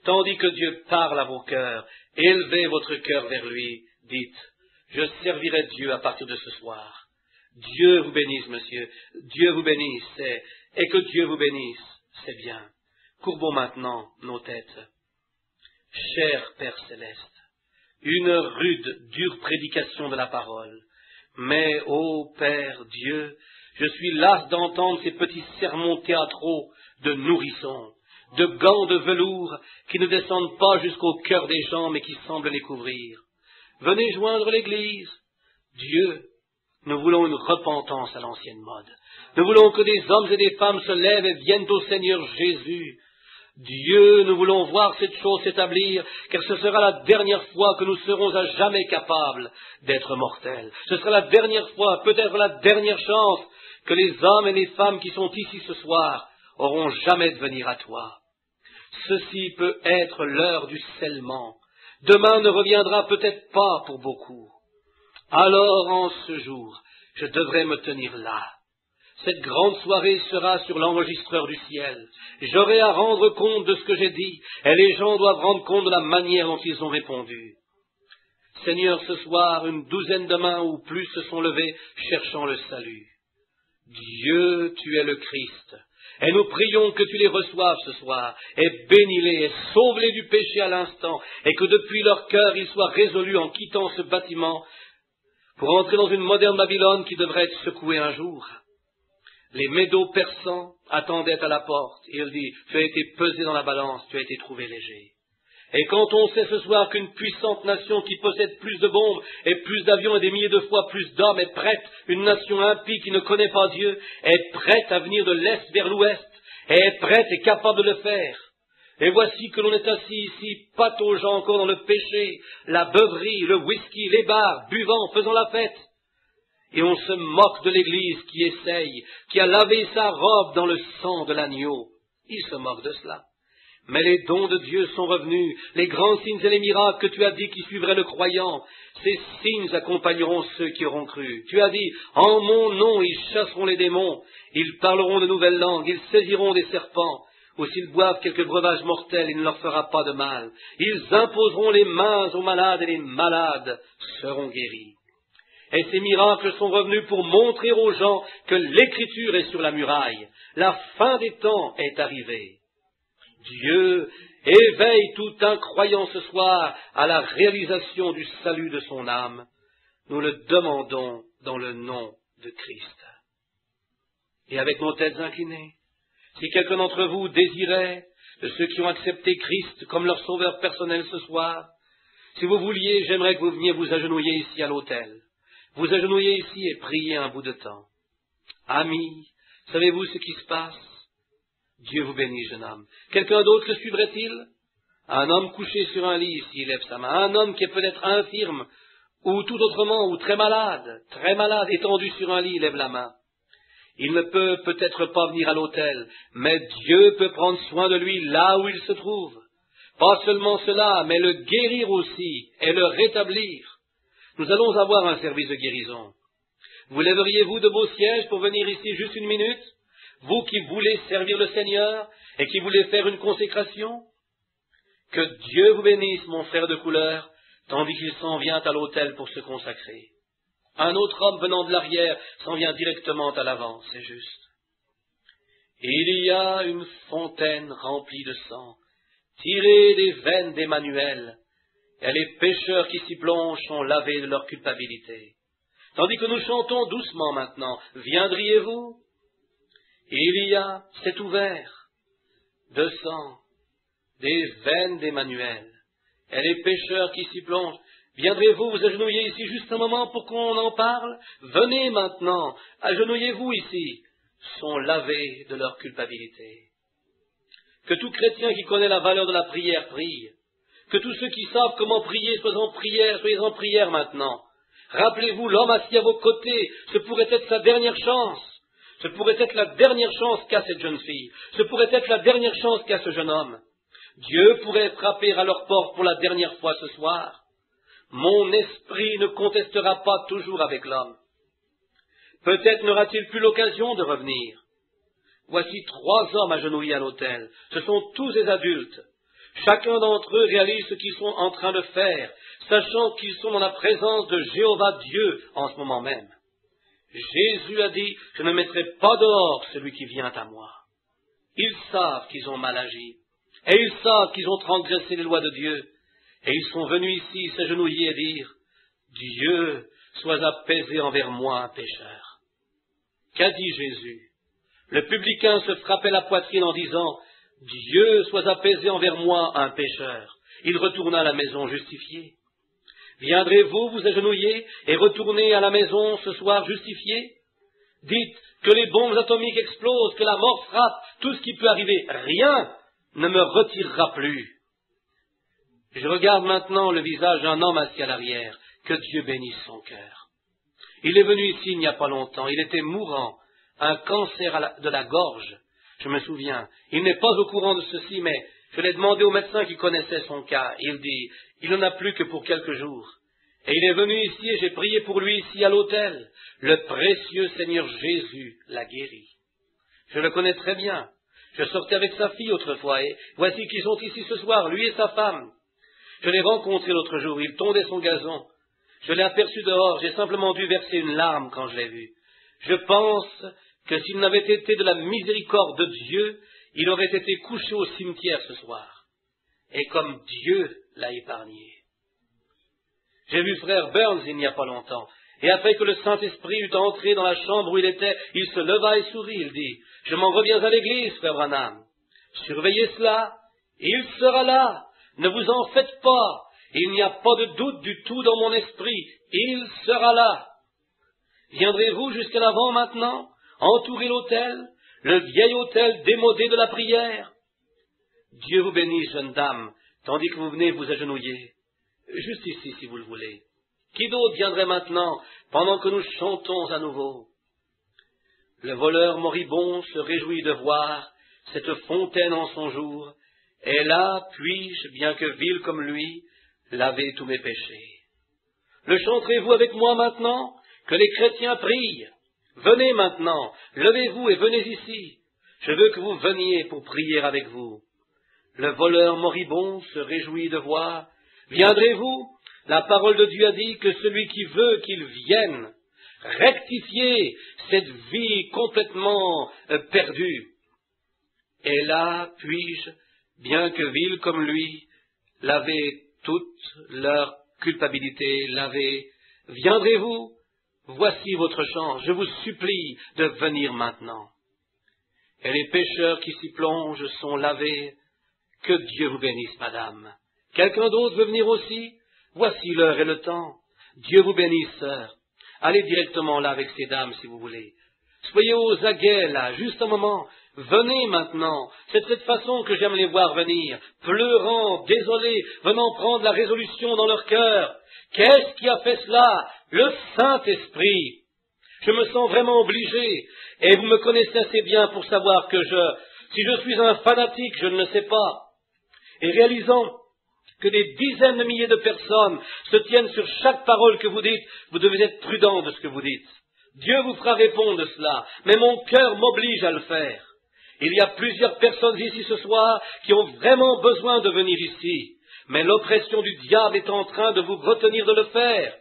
Tandis que Dieu parle à vos cœurs, élevez votre cœur vers lui, dites, je servirai Dieu à partir de ce soir. Dieu vous bénisse, monsieur, Dieu vous bénisse, et que Dieu vous bénisse, c'est bien. Courbons maintenant nos têtes. Cher Père Céleste, une rude, dure prédication de la parole. Mais, ô Père Dieu, je suis las d'entendre ces petits sermons théâtraux de nourrissons, de gants de velours qui ne descendent pas jusqu'au cœur des gens mais qui semblent les couvrir. Venez joindre l'Église. Dieu, nous voulons une repentance à l'ancienne mode. Nous voulons que des hommes et des femmes se lèvent et viennent au Seigneur Jésus. Dieu, nous voulons voir cette chose s'établir, car ce sera la dernière fois que nous serons à jamais capables d'être mortels. Ce sera la dernière fois, peut-être la dernière chance, que les hommes et les femmes qui sont ici ce soir auront jamais de venir à toi. Ceci peut être l'heure du scellement. Demain ne reviendra peut-être pas pour beaucoup. Alors, en ce jour, je devrais me tenir là. Cette grande soirée sera sur l'enregistreur du ciel. J'aurai à rendre compte de ce que j'ai dit, et les gens doivent rendre compte de la manière dont ils ont répondu. Seigneur, ce soir, une douzaine de mains ou plus se sont levées, cherchant le salut. Dieu, tu es le Christ, et nous prions que tu les reçoives ce soir, et bénis-les, et sauve-les du péché à l'instant, et que depuis leur cœur ils soient résolus en quittant ce bâtiment, pour entrer dans une moderne Babylone qui devrait être secouée un jour. Les Médo-Persans attendaient à la porte, et il dit, tu as été pesé dans la balance, tu as été trouvé léger. Et quand on sait ce soir qu'une puissante nation qui possède plus de bombes et plus d'avions et des milliers de fois plus d'hommes est prête, une nation impie qui ne connaît pas Dieu, est prête à venir de l'Est vers l'Ouest, et est prête et capable de le faire. Et voici que l'on est assis ici, pataugeant encore dans le péché, la beuverie, le whisky, les bars, buvant, faisant la fête. Et on se moque de l'Église qui essaye, qui a lavé sa robe dans le sang de l'agneau. Il se moque de cela. Mais les dons de Dieu sont revenus, les grands signes et les miracles que tu as dit qui suivraient le croyant. Ces signes accompagneront ceux qui auront cru. Tu as dit, en mon nom ils chasseront les démons, ils parleront de nouvelles langues, ils saisiront des serpents. ou s'ils boivent quelques breuvages mortels, il ne leur fera pas de mal. Ils imposeront les mains aux malades et les malades seront guéris. Et ces miracles sont revenus pour montrer aux gens que l'Écriture est sur la muraille. La fin des temps est arrivée. Dieu éveille tout un croyant ce soir à la réalisation du salut de son âme. Nous le demandons dans le nom de Christ. Et avec nos têtes inclinées, si quelqu'un d'entre vous désirait, de ceux qui ont accepté Christ comme leur sauveur personnel ce soir, si vous vouliez, j'aimerais que vous veniez vous agenouiller ici à l'autel. Vous agenouiller ici et prier un bout de temps. Amis, savez-vous ce qui se passe? Dieu vous bénisse, jeune homme. Quelqu'un d'autre le suivrait-il? Un homme couché sur un lit ici, il lève sa main. Un homme qui est peut-être infirme, ou tout autrement, ou très malade, étendu sur un lit, il lève la main. Il ne peut peut-être pas venir à l'autel, mais Dieu peut prendre soin de lui là où il se trouve. Pas seulement cela, mais le guérir aussi et le rétablir. Nous allons avoir un service de guérison. Vous lèveriez-vous de vos sièges pour venir ici juste une minute? Vous qui voulez servir le Seigneur et qui voulez faire une consécration? Que Dieu vous bénisse, mon frère de couleur, tandis qu'il s'en vient à l'autel pour se consacrer. Un autre homme venant de l'arrière s'en vient directement à l'avant, c'est juste. Il y a une fontaine remplie de sang, tirée des veines d'Emmanuel, et les pécheurs qui s'y plongent sont lavés de leur culpabilité. Tandis que nous chantons doucement maintenant, viendriez-vous? Il y a, c'est ouvert, de sang, des veines d'Emmanuel, et les pécheurs qui s'y plongent. Viendrez-vous vous agenouiller ici juste un moment pour qu'on en parle? Venez maintenant, agenouillez-vous ici, sont lavés de leur culpabilité. Que tout chrétien qui connaît la valeur de la prière prie. Que tous ceux qui savent comment prier soyez en prière maintenant. Rappelez-vous, l'homme assis à vos côtés, ce pourrait être sa dernière chance. Ce pourrait être la dernière chance qu'a cette jeune fille. Ce pourrait être la dernière chance qu'a ce jeune homme. Dieu pourrait frapper à leur porte pour la dernière fois ce soir. Mon esprit ne contestera pas toujours avec l'homme. Peut-être n'aura-t-il plus l'occasion de revenir. Voici 3 hommes agenouillés à l'autel. Ce sont tous des adultes. Chacun d'entre eux réalise ce qu'ils sont en train de faire, sachant qu'ils sont dans la présence de Jéhovah Dieu en ce moment même. Jésus a dit, je ne mettrai pas dehors celui qui vient à moi. Ils savent qu'ils ont mal agi, et ils savent qu'ils ont transgressé les lois de Dieu, et ils sont venus ici s'agenouiller et dire, Dieu, sois apaisé envers moi, un pécheur. Qu'a dit Jésus? Le publicain se frappait la poitrine en disant, Dieu, sois apaisé envers moi, un pécheur. Il retourna à la maison justifié. Viendrez-vous vous agenouiller et retourner à la maison ce soir justifié? Dites que les bombes atomiques explosent, que la mort frappe, tout ce qui peut arriver, rien ne me retirera plus. Je regarde maintenant le visage d'un homme assis à l'arrière, que Dieu bénisse son cœur. Il est venu ici il n'y a pas longtemps, il était mourant, un cancer de la gorge. Je me souviens, il n'est pas au courant de ceci, mais je l'ai demandé au médecin qui connaissait son cas. Il dit, il n'en a plus que pour quelques jours. Et il est venu ici et j'ai prié pour lui ici à l'autel. Le précieux Seigneur Jésus l'a guéri. Je le connais très bien. Je sortais avec sa fille autrefois et voici qu'ils sont ici ce soir, lui et sa femme. Je l'ai rencontré l'autre jour, il tondait son gazon. Je l'ai aperçu dehors, j'ai simplement dû verser une larme quand je l'ai vu. Je pense que s'il n'avait été de la miséricorde de Dieu, il aurait été couché au cimetière ce soir. Et comme Dieu l'a épargné. J'ai vu frère Burns il n'y a pas longtemps, et après que le Saint-Esprit eut entré dans la chambre où il était, il se leva et sourit, il dit, « Je m'en reviens à l'église, frère Branham. Surveillez cela, il sera là, ne vous en faites pas, il n'y a pas de doute du tout dans mon esprit, il sera là. Viendrez-vous jusqu'à l'avant maintenant, entourer l'autel, le vieil autel démodé de la prière? Dieu vous bénisse, jeune dame, tandis que vous venez vous agenouiller. Juste ici, si vous le voulez. Qui d'autre viendrait maintenant, pendant que nous chantons à nouveau? Le voleur moribond se réjouit de voir cette fontaine en son jour, et là puis-je, bien que vil comme lui, laver tous mes péchés. Le chanterez-vous avec moi maintenant? Que les chrétiens prient. Venez maintenant, levez-vous et venez ici. Je veux que vous veniez pour prier avec vous. Le voleur moribond se réjouit de voir. Viendrez-vous? La parole de Dieu a dit que celui qui veut qu'il vienne rectifier cette vie complètement perdue. Et là, puis-je, bien que vil comme lui, laver toute leur culpabilité, laver. Viendrez-vous? Voici votre chance. Je vous supplie de venir maintenant. Et les pécheurs qui s'y plongent sont lavés. Que Dieu vous bénisse, madame. Quelqu'un d'autre veut venir aussi? Voici l'heure et le temps. Dieu vous bénisse, sœur. Allez directement là avec ces dames, si vous voulez. Soyez aux aguets, là, juste un moment. Venez maintenant. C'est de cette façon que j'aime les voir venir, pleurant, désolés, venant prendre la résolution dans leur cœur. Qu'est-ce qui a fait cela? Le Saint-Esprit. Je me sens vraiment obligé, et vous me connaissez assez bien pour savoir que si je suis un fanatique, je ne le sais pas. Et réalisant que des dizaines de milliers de personnes se tiennent sur chaque parole que vous dites, vous devez être prudent de ce que vous dites. Dieu vous fera répondre de cela, mais mon cœur m'oblige à le faire. Il y a plusieurs personnes ici ce soir qui ont vraiment besoin de venir ici, mais l'oppression du diable est en train de vous retenir de le faire.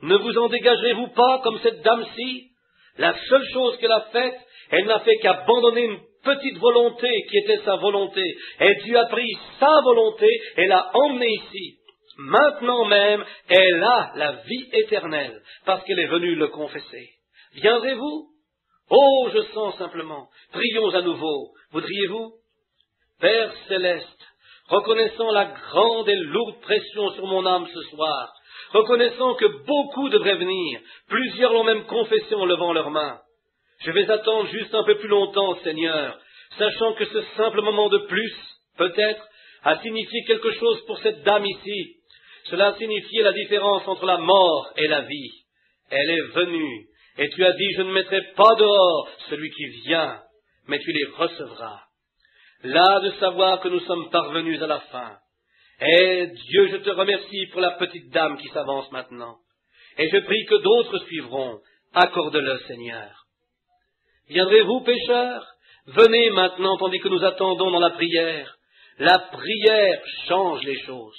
Ne vous en dégagerez-vous pas comme cette dame-ci? La seule chose qu'elle a faite, elle n'a fait qu'abandonner une petite volonté qui était sa volonté. Et Dieu a pris sa volonté et l'a emmenée ici. Maintenant même, elle a la vie éternelle, parce qu'elle est venue le confesser. Viendrez-vous? Oh, je sens simplement. Prions à nouveau. Voudriez-vous? Père céleste, reconnaissant la grande et lourde pression sur mon âme ce soir, reconnaissant que beaucoup devraient venir, plusieurs l'ont même confessé en levant leurs mains. Je vais attendre juste un peu plus longtemps, Seigneur, sachant que ce simple moment de plus, peut-être, a signifié quelque chose pour cette dame ici. Cela a signifié la différence entre la mort et la vie. Elle est venue, et tu as dit, je ne mettrai pas dehors celui qui vient, mais tu les recevras. Là de savoir que nous sommes parvenus à la fin. Et Dieu, je te remercie pour la petite dame qui s'avance maintenant. Et je prie que d'autres suivront. Accorde-le, Seigneur. Viendrez-vous, pécheurs? Venez maintenant, tandis que nous attendons dans la prière. La prière change les choses.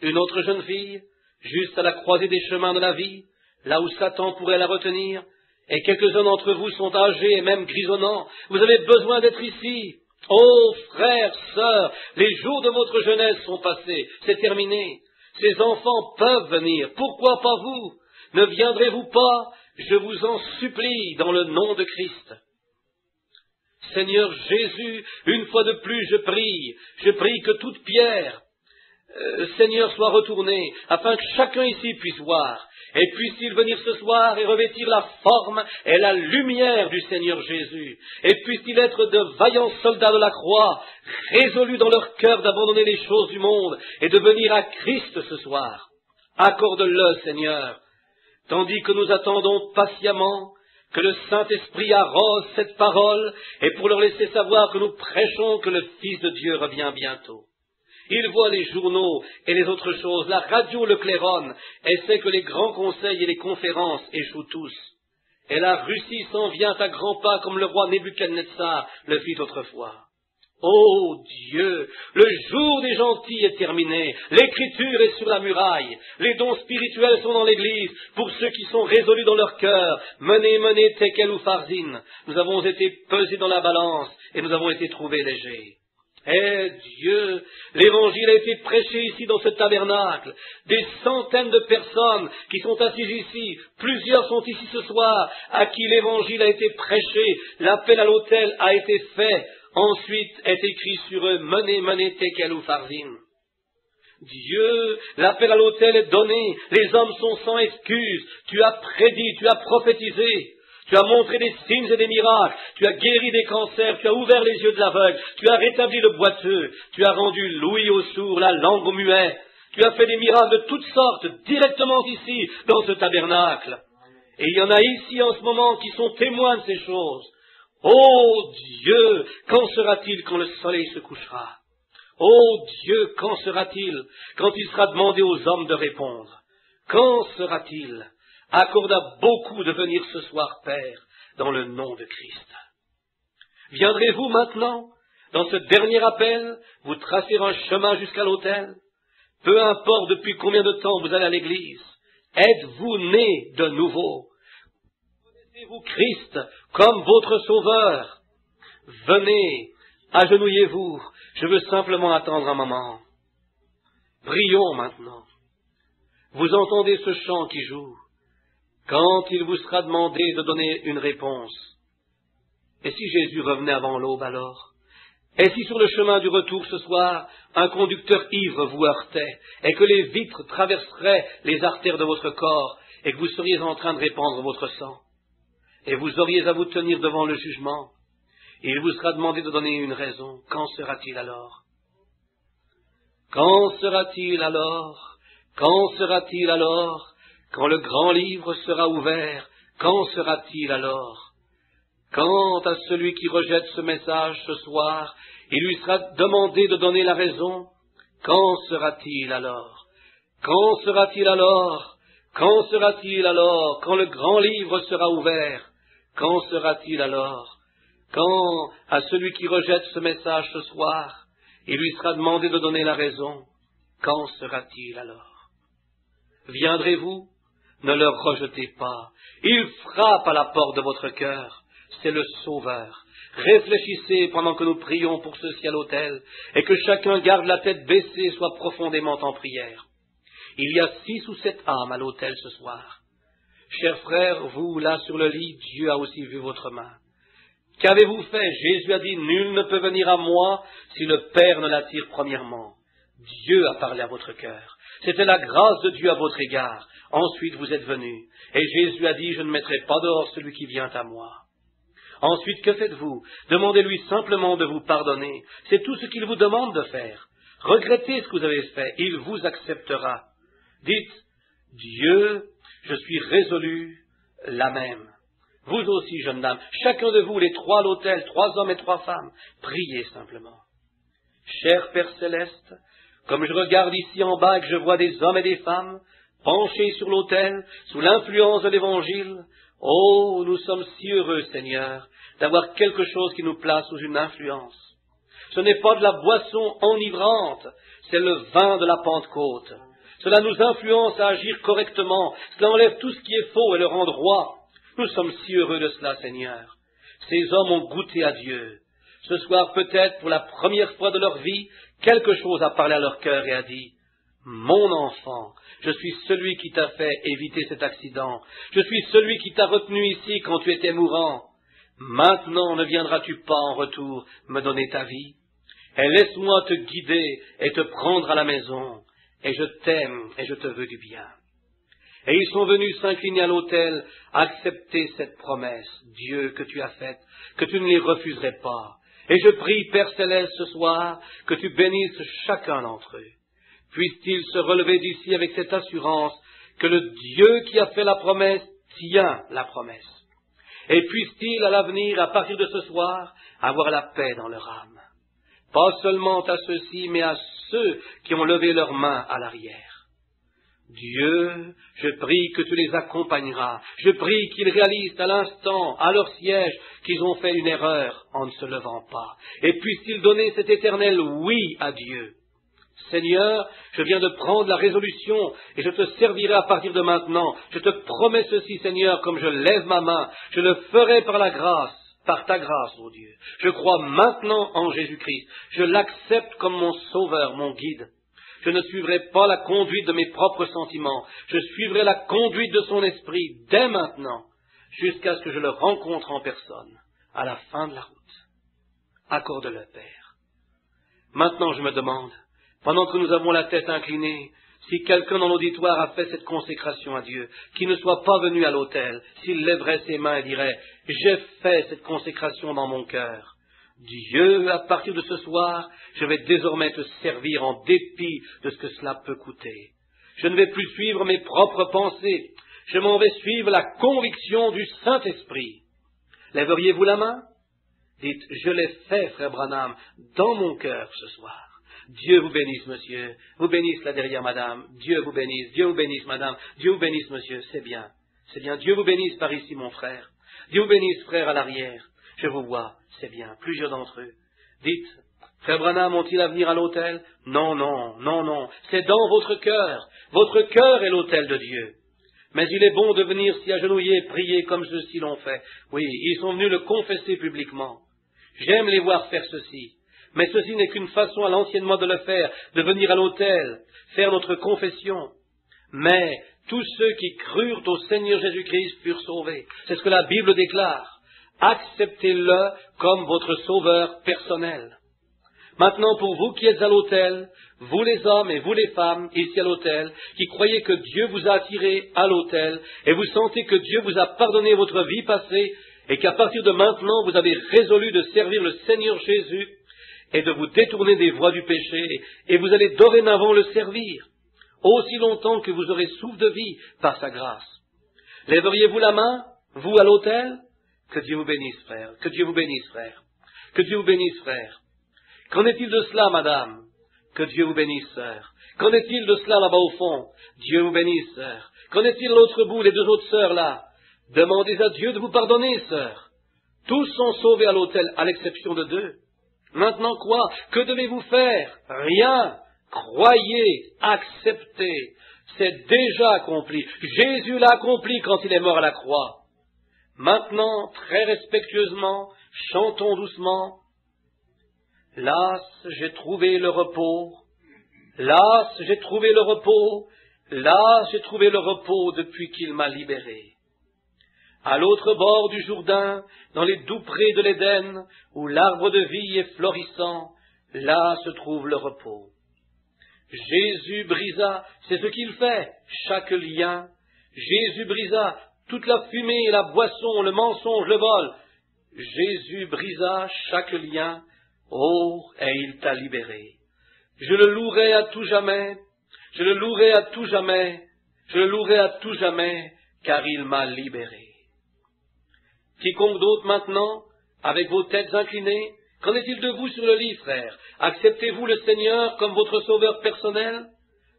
Une autre jeune fille, juste à la croisée des chemins de la vie, là où Satan pourrait la retenir, et quelques-uns d'entre vous sont âgés et même grisonnants. Vous avez besoin d'être ici. Oh, frères, sœurs, les jours de votre jeunesse sont passés, c'est terminé. Ces enfants peuvent venir, pourquoi pas vous? Ne viendrez-vous pas? Je vous en supplie, dans le nom de Christ. Seigneur Jésus, une fois de plus je prie que toute pierre, Seigneur, soit retournée, afin que chacun ici puisse voir, et puisse-t-il venir ce soir et revêtir la forme et la lumière du Seigneur Jésus, et puisse-t-il être de vaillants soldats de la croix, résolus dans leur cœur d'abandonner les choses du monde et de venir à Christ ce soir. Accorde-le, Seigneur, tandis que nous attendons patiemment que le Saint-Esprit arrose cette parole, et pour leur laisser savoir que nous prêchons que le Fils de Dieu revient bientôt. Il voit les journaux et les autres choses, la radio le claironne, et sait que les grands conseils et les conférences échouent tous. Et la Russie s'en vient à grands pas comme le roi Nebuchadnezzar le fit autrefois. Ô Dieu, le jour des gentils est terminé, l'écriture est sur la muraille, les dons spirituels sont dans l'église, pour ceux qui sont résolus dans leur cœur, menez, tekel ou farzine. Nous avons été pesés dans la balance, et nous avons été trouvés légers. Eh Dieu, l'évangile a été prêché ici dans ce tabernacle. Des centaines de personnes qui sont assises ici, plusieurs sont ici ce soir, à qui l'évangile a été prêché, l'appel à l'autel a été fait, ensuite est écrit sur eux, menez, tekel ou farzine. Dieu, l'appel à l'autel est donné, les hommes sont sans excuse, tu as prédit, tu as prophétisé. Tu as montré des signes et des miracles, tu as guéri des cancers, tu as ouvert les yeux de l'aveugle, tu as rétabli le boiteux, tu as rendu l'ouïe aux sourds, la langue aux muets, tu as fait des miracles de toutes sortes directement ici, dans ce tabernacle. Et il y en a ici en ce moment qui sont témoins de ces choses. Oh Dieu, quand sera-t-il quand le soleil se couchera? Oh Dieu, quand sera-t-il quand il sera demandé aux hommes de répondre? Quand sera-t-il? Accorde à beaucoup de venir ce soir, Père, dans le nom de Christ. Viendrez-vous maintenant, dans ce dernier appel, vous tracer un chemin jusqu'à l'autel? Peu importe depuis combien de temps vous allez à l'église, êtes-vous né de nouveau? Connaissez-vous Christ comme votre sauveur? Venez, agenouillez-vous, je veux simplement attendre un moment. Prions maintenant. Vous entendez ce chant qui joue. Quand il vous sera demandé de donner une réponse, et si Jésus revenait avant l'aube alors? Et si sur le chemin du retour ce soir, un conducteur ivre vous heurtait, et que les vitres traverseraient les artères de votre corps, et que vous seriez en train de répandre votre sang, et vous auriez à vous tenir devant le jugement, et il vous sera demandé de donner une raison, qu'en sera-t-il alors? Qu'en sera-t-il alors? Qu'en sera-t-il alors? Quand le grand livre sera ouvert, qu'en sera-t-il alors? Quant à celui qui rejette ce message ce soir, il lui sera demandé de donner la raison. Qu'en sera-t-il alors? Qu'en sera-t-il alors? Qu'en sera-t-il alors? Quand le grand livre sera ouvert, qu'en sera-t-il alors? Quand à celui qui rejette ce message ce soir, il lui sera demandé de donner la raison, qu'en sera-t-il alors? Viendrez-vous? Ne le rejetez pas. Il frappe à la porte de votre cœur. C'est le Sauveur. Réfléchissez pendant que nous prions pour ceci à l'autel, et que chacun garde la tête baissée et soit profondément en prière. Il y a 6 ou 7 âmes à l'autel ce soir. Chers frères, vous, là sur le lit, Dieu a aussi vu votre main. Qu'avez-vous fait? Jésus a dit, nul ne peut venir à moi si le Père ne l'attire premièrement. Dieu a parlé à votre cœur. C'était la grâce de Dieu à votre égard. Ensuite, vous êtes venus. Et Jésus a dit, je ne mettrai pas dehors celui qui vient à moi. Ensuite, que faites-vous? Demandez-lui simplement de vous pardonner. C'est tout ce qu'il vous demande de faire. Regrettez ce que vous avez fait. Il vous acceptera. Dites, Dieu, je suis résolu, la même. Vous aussi, jeune dame, chacun de vous, les 3 à l'autel, 3 hommes et 3 femmes, priez simplement. Cher Père Céleste, comme je regarde ici en bas et que je vois des hommes et des femmes penchés sur l'autel, sous l'influence de l'Évangile, oh, nous sommes si heureux, Seigneur, d'avoir quelque chose qui nous place sous une influence. Ce n'est pas de la boisson enivrante, c'est le vin de la Pentecôte. Cela nous influence à agir correctement, cela enlève tout ce qui est faux et le rend droit. Nous sommes si heureux de cela, Seigneur. Ces hommes ont goûté à Dieu. Ce soir, peut-être, pour la première fois de leur vie, quelque chose a parlé à leur cœur et a dit, « Mon enfant, je suis celui qui t'a fait éviter cet accident. Je suis celui qui t'a retenu ici quand tu étais mourant. Maintenant ne viendras-tu pas en retour me donner ta vie? Et laisse-moi te guider et te prendre à la maison. Et je t'aime et je te veux du bien. » Et ils sont venus s'incliner à l'autel, accepter cette promesse, Dieu, que tu as faite, que tu ne les refuserais pas. Et je prie, Père Céleste, ce soir, que tu bénisses chacun d'entre eux. Puisse-t-il se relever d'ici avec cette assurance que le Dieu qui a fait la promesse tient la promesse. Et puisse-t-il à l'avenir, à partir de ce soir, avoir la paix dans leur âme. Pas seulement à ceux-ci, mais à ceux qui ont levé leurs mains à l'arrière. Dieu, je prie que tu les accompagneras. Je prie qu'ils réalisent à l'instant, à leur siège, qu'ils ont fait une erreur en ne se levant pas. Et puissent-ils donner cet éternel oui à Dieu. Seigneur, je viens de prendre la résolution et je te servirai à partir de maintenant. Je te promets ceci, Seigneur, comme je lève ma main. Je le ferai par la grâce, par ta grâce, ô Dieu. Je crois maintenant en Jésus-Christ. Je l'accepte comme mon sauveur, mon guide. Je ne suivrai pas la conduite de mes propres sentiments. Je suivrai la conduite de son esprit dès maintenant, jusqu'à ce que je le rencontre en personne, à la fin de la route. Accorde-le, Père. Maintenant, je me demande, pendant que nous avons la tête inclinée, si quelqu'un dans l'auditoire a fait cette consécration à Dieu, qui ne soit pas venu à l'autel, s'il lèverait ses mains et dirait « J'ai fait cette consécration dans mon cœur ». Dieu, à partir de ce soir, je vais désormais te servir en dépit de ce que cela peut coûter. Je ne vais plus suivre mes propres pensées, je m'en vais suivre la conviction du Saint-Esprit. Lèveriez-vous la main? Dites, je l'ai fait, frère Branham, dans mon cœur ce soir. Dieu vous bénisse, monsieur. Vous bénisse là derrière, madame. Dieu vous bénisse, madame. Dieu vous bénisse, monsieur. C'est bien. C'est bien. Dieu vous bénisse par ici, mon frère. Dieu vous bénisse, frère, à l'arrière. Je vous vois, c'est bien, plusieurs d'entre eux. Dites, frère Branham, ont-ils à venir à l'autel? Non, non, non, non, c'est dans votre cœur. Votre cœur est l'autel de Dieu. Mais il est bon de venir s'y agenouiller et prier comme ceux-ci l'ont fait. Oui, ils sont venus le confesser publiquement. J'aime les voir faire ceci. Mais ceci n'est qu'une façon à l'anciennement de le faire, de venir à l'autel, faire notre confession. Mais tous ceux qui crurent au Seigneur Jésus-Christ furent sauvés. C'est ce que la Bible déclare. Acceptez-le comme votre sauveur personnel. Maintenant, pour vous qui êtes à l'autel, vous les hommes et vous les femmes ici à l'autel, qui croyez que Dieu vous a attiré à l'autel, et vous sentez que Dieu vous a pardonné votre vie passée, et qu'à partir de maintenant, vous avez résolu de servir le Seigneur Jésus, et de vous détourner des voies du péché, et vous allez dorénavant le servir, aussi longtemps que vous aurez souffle de vie par sa grâce. Lèveriez-vous la main, vous à l'autel? Que Dieu vous bénisse, frère. Que Dieu vous bénisse, frère. Que Dieu vous bénisse, frère. Qu'en est-il de cela, madame? Que Dieu vous bénisse, sœur. Qu'en est-il de cela là-bas au fond? Dieu vous bénisse, sœur. Qu'en est-il de l'autre bout, les deux autres sœurs là? Demandez à Dieu de vous pardonner, sœur. Tous sont sauvés à l'autel, à l'exception de deux. Maintenant quoi? Que devez-vous faire? Rien. Croyez, acceptez. C'est déjà accompli. Jésus l'a accompli quand il est mort à la croix. Maintenant, très respectueusement, chantons doucement. Las, j'ai trouvé le repos. Las, j'ai trouvé le repos. Là, j'ai trouvé le repos depuis qu'il m'a libéré. À l'autre bord du Jourdain, dans les doux prés de l'Éden, où l'arbre de vie est florissant, là se trouve le repos. Jésus brisa, c'est ce qu'il fait, chaque lien. Jésus brisa toute la fumée, la boisson, le mensonge, le vol. Jésus brisa chaque lien, oh, et il t'a libéré. Je le louerai à tout jamais, je le louerai à tout jamais, je le louerai à tout jamais, car il m'a libéré. Quiconque d'autre maintenant, avec vos têtes inclinées, qu'en est-il de vous sur le lit, frère? Acceptez-vous le Seigneur comme votre sauveur personnel?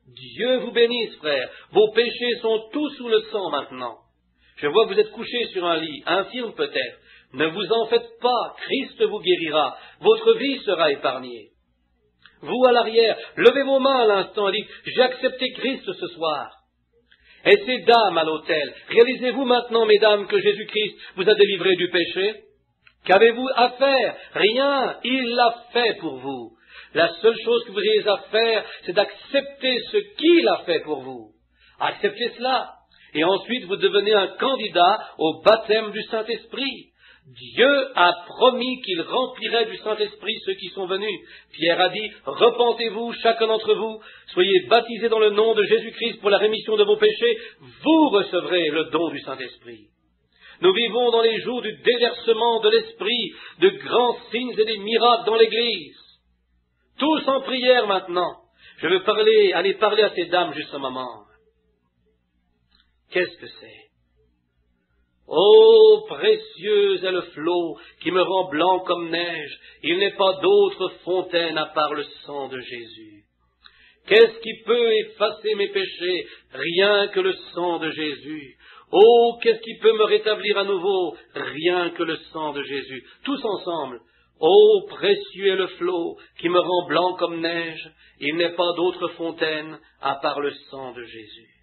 Dieu vous bénisse, frère. Vos péchés sont tous sous le sang maintenant. Je vois que vous êtes couché sur un lit, infirme peut-être. Ne vous en faites pas, Christ vous guérira. Votre vie sera épargnée. Vous à l'arrière, levez vos mains à l'instant et dites, j'ai accepté Christ ce soir. Et ces dames à l'autel, réalisez-vous maintenant, mesdames, que Jésus-Christ vous a délivré du péché? Qu'avez-vous à faire? Rien, il l'a fait pour vous. La seule chose que vous ayez à faire, c'est d'accepter ce qu'il a fait pour vous. Acceptez cela. Et ensuite, vous devenez un candidat au baptême du Saint-Esprit. Dieu a promis qu'il remplirait du Saint-Esprit ceux qui sont venus. Pierre a dit, repentez-vous, chacun d'entre vous, soyez baptisés dans le nom de Jésus-Christ pour la rémission de vos péchés, vous recevrez le don du Saint-Esprit. Nous vivons dans les jours du déversement de l'Esprit, de grands signes et des miracles dans l'Église. Tous en prière maintenant. Je veux aller parler à ces dames juste un moment. Qu'est-ce que c'est? Oh, précieux est le flot qui me rend blanc comme neige. Il n'est pas d'autre fontaine à part le sang de Jésus. Qu'est-ce qui peut effacer mes péchés? Rien que le sang de Jésus. Oh, qu'est-ce qui peut me rétablir à nouveau? Rien que le sang de Jésus. Tous ensemble. Oh, précieux est le flot qui me rend blanc comme neige. Il n'est pas d'autre fontaine à part le sang de Jésus.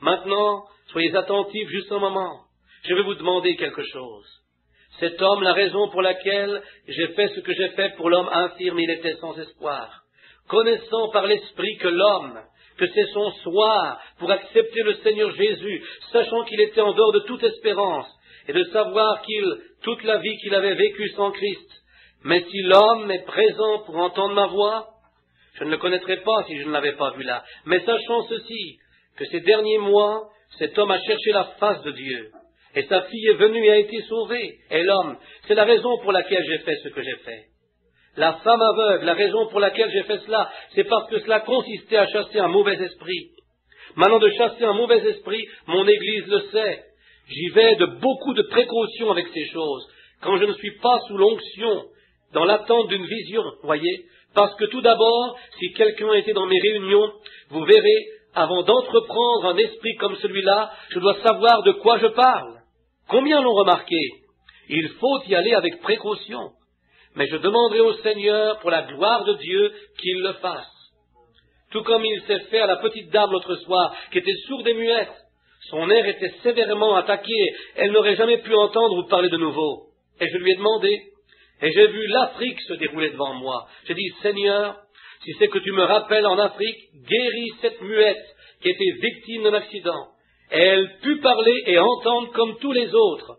Maintenant, soyez attentifs juste un moment. Je vais vous demander quelque chose. Cet homme, la raison pour laquelle j'ai fait ce que j'ai fait pour l'homme infirme, il était sans espoir. Connaissant par l'Esprit que c'est son soir pour accepter le Seigneur Jésus, sachant qu'il était en dehors de toute espérance, et de savoir toute la vie qu'il avait vécue sans Christ. Mais si l'homme est présent pour entendre ma voix, je ne le connaîtrais pas si je ne l'avais pas vu là. Mais sachant ceci, que ces derniers mois, cet homme a cherché la face de Dieu. Et sa fille est venue et a été sauvée. Et l'homme, c'est la raison pour laquelle j'ai fait ce que j'ai fait. La femme aveugle, la raison pour laquelle j'ai fait cela, c'est parce que cela consistait à chasser un mauvais esprit. Maintenant, de chasser un mauvais esprit, mon Église le sait. J'y vais de beaucoup de précautions avec ces choses. Quand je ne suis pas sous l'onction, dans l'attente d'une vision, voyez. Parce que tout d'abord, si quelqu'un était dans mes réunions, vous verrez, avant d'entreprendre un esprit comme celui-là, je dois savoir de quoi je parle. Combien l'ont remarqué? Il faut y aller avec précaution. Mais je demanderai au Seigneur, pour la gloire de Dieu, qu'il le fasse. Tout comme il s'est fait à la petite dame l'autre soir, qui était sourde et muette. Son air était sévèrement attaqué, elle n'aurait jamais pu entendre ou parler de nouveau. Et je lui ai demandé, et j'ai vu l'Afrique se dérouler devant moi. J'ai dit, Seigneur, si c'est que tu me rappelles en Afrique, guéris cette muette qui était victime d'un accident. Et elle put parler et entendre comme tous les autres.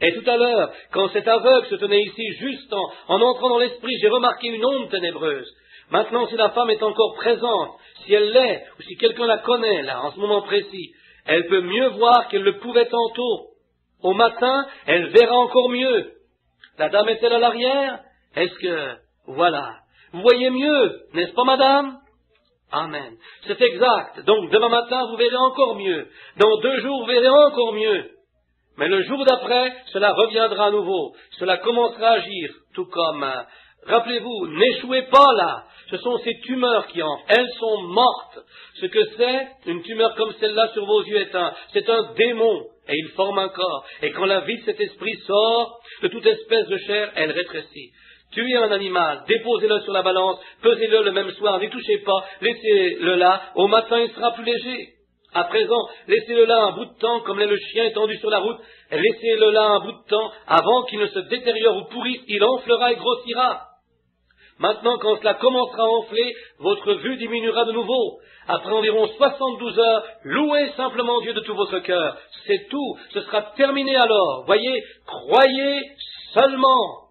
Et tout à l'heure, quand cet aveugle se tenait ici, juste en entrant dans l'esprit, j'ai remarqué une ombre ténébreuse. Maintenant, si la femme est encore présente, si elle l'est, ou si quelqu'un la connaît, là, en ce moment précis, elle peut mieux voir qu'elle le pouvait tantôt. Au matin, elle verra encore mieux. La dame est-elle à l'arrière? Est-ce que... Voilà. Vous voyez mieux, n'est-ce pas, madame? Amen. C'est exact. Donc, demain matin, vous verrez encore mieux. Dans 2 jours, vous verrez encore mieux. Mais le jour d'après, cela reviendra à nouveau. Cela commencera à agir, tout comme... Rappelez-vous, n'échouez pas là. Ce sont ces tumeurs qui entrent. Elles sont mortes. Ce que c'est, une tumeur comme celle-là sur vos yeux c'est un démon. Et il forme un corps. Et quand la vie de cet esprit sort de toute espèce de chair, elle rétrécit. Tuez un animal, déposez-le sur la balance, pesez-le le même soir, n'y touchez pas, laissez-le là. Au matin, il sera plus léger. À présent, laissez-le là un bout de temps, comme l'est le chien étendu sur la route. Laissez-le là un bout de temps, avant qu'il ne se détériore ou pourrisse, il enflera et grossira. Maintenant, quand cela commencera à enfler, votre vue diminuera de nouveau. Après environ 72 heures, louez simplement Dieu de tout votre cœur. C'est tout, ce sera terminé alors. Voyez, croyez seulement.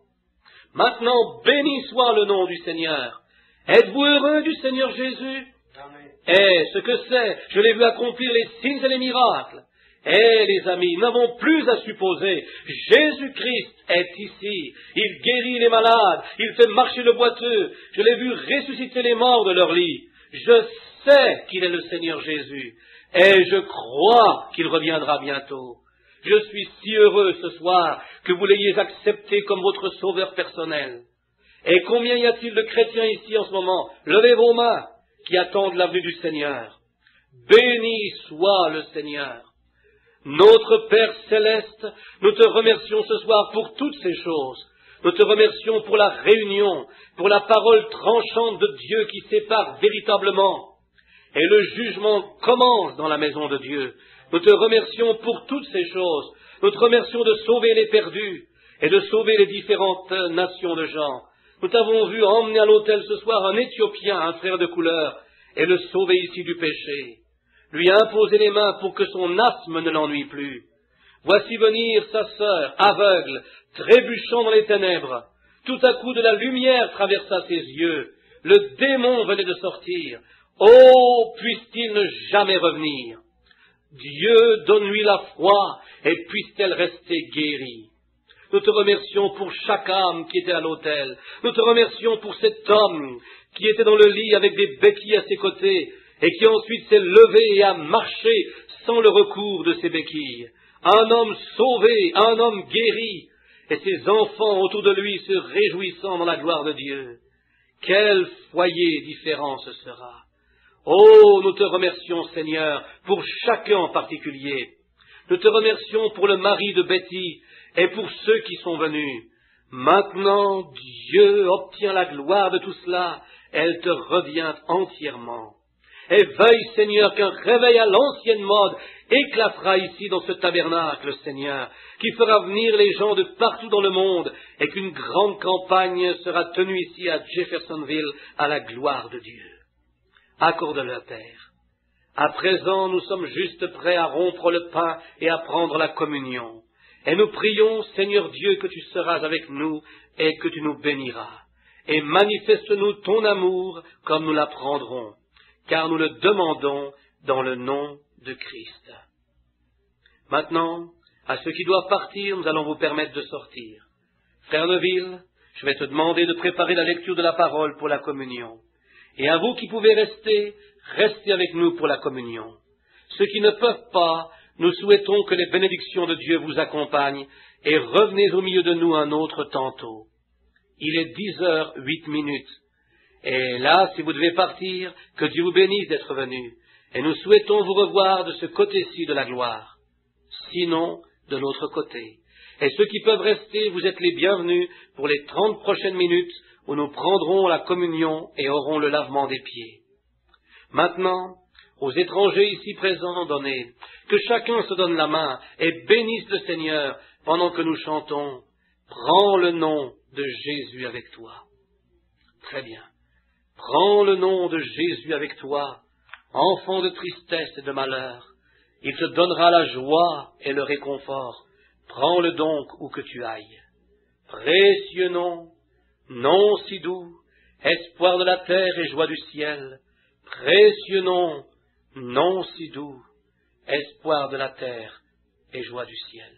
Maintenant, béni soit le nom du Seigneur. Êtes-vous heureux du Seigneur Jésus? Eh, ce que c'est, je l'ai vu accomplir les signes et les miracles. Eh, les amis, nous n'avons plus à supposer. Jésus-Christ est ici. Il guérit les malades. Il fait marcher le boiteux. Je l'ai vu ressusciter les morts de leur lit. Je sais qu'il est le Seigneur Jésus. Et je crois qu'il reviendra bientôt. Je suis si heureux ce soir que vous l'ayez accepté comme votre sauveur personnel. Et combien y a-t-il de chrétiens ici en ce moment? Levez vos mains qui attendent la venue du Seigneur. Béni soit le Seigneur. Notre Père céleste, nous te remercions ce soir pour toutes ces choses. Nous te remercions pour la réunion, pour la parole tranchante de Dieu qui sépare véritablement. Et le jugement commence dans la maison de Dieu. Nous te remercions pour toutes ces choses. Nous te remercions de sauver les perdus et de sauver les différentes nations de gens. Nous t'avons vu emmener à l'autel ce soir un Éthiopien, un frère de couleur, et le sauver ici du péché. Lui imposer les mains pour que son asthme ne l'ennuie plus. Voici venir sa sœur, aveugle, trébuchant dans les ténèbres. Tout à coup de la lumière traversa ses yeux. Le démon venait de sortir. Oh, puisse-t-il ne jamais revenir. Dieu donne-lui la foi et puisse-t-elle rester guérie. Nous te remercions pour chaque âme qui était à l'autel. Nous te remercions pour cet homme qui était dans le lit avec des béquilles à ses côtés et qui ensuite s'est levé et a marché sans le recours de ses béquilles. Un homme sauvé, un homme guéri, et ses enfants autour de lui se réjouissant dans la gloire de Dieu. Quel foyer différent ce sera. Oh, nous te remercions, Seigneur, pour chacun en particulier. Nous te remercions pour le mari de Betty et pour ceux qui sont venus. Maintenant, Dieu obtient la gloire de tout cela. Elle te revient entièrement. Et veuille, Seigneur, qu'un réveil à l'ancienne mode éclatera ici dans ce tabernacle, Seigneur, qui fera venir les gens de partout dans le monde et qu'une grande campagne sera tenue ici à Jeffersonville à la gloire de Dieu. Accorde-le, Père. À présent, nous sommes juste prêts à rompre le pain et à prendre la communion. Et nous prions, Seigneur Dieu, que tu seras avec nous et que tu nous béniras. Et manifeste-nous ton amour comme nous l'apprendrons, car nous le demandons dans le nom de Christ. Maintenant, à ceux qui doivent partir, nous allons vous permettre de sortir. Frère Neville, je vais te demander de préparer la lecture de la parole pour la communion. Et à vous qui pouvez rester, restez avec nous pour la communion. Ceux qui ne peuvent pas, nous souhaitons que les bénédictions de Dieu vous accompagnent et revenez au milieu de nous un autre tantôt. Il est 10h08. Et là, si vous devez partir, que Dieu vous bénisse d'être venu. Et nous souhaitons vous revoir de ce côté-ci de la gloire. Sinon, de l'autre côté. Et ceux qui peuvent rester, vous êtes les bienvenus pour les 30 prochaines minutes où nous prendrons la communion et aurons le lavement des pieds. Maintenant, aux étrangers ici présents, donnez, que chacun se donne la main et bénisse le Seigneur pendant que nous chantons « Prends le nom de Jésus avec toi ». Très bien. Prends le nom de Jésus avec toi, enfant de tristesse et de malheur. Il te donnera la joie et le réconfort. Prends-le donc où que tu ailles. Précieux nom, nom si doux, espoir de la terre et joie du ciel. Précieux nom, nom si doux, espoir de la terre et joie du ciel.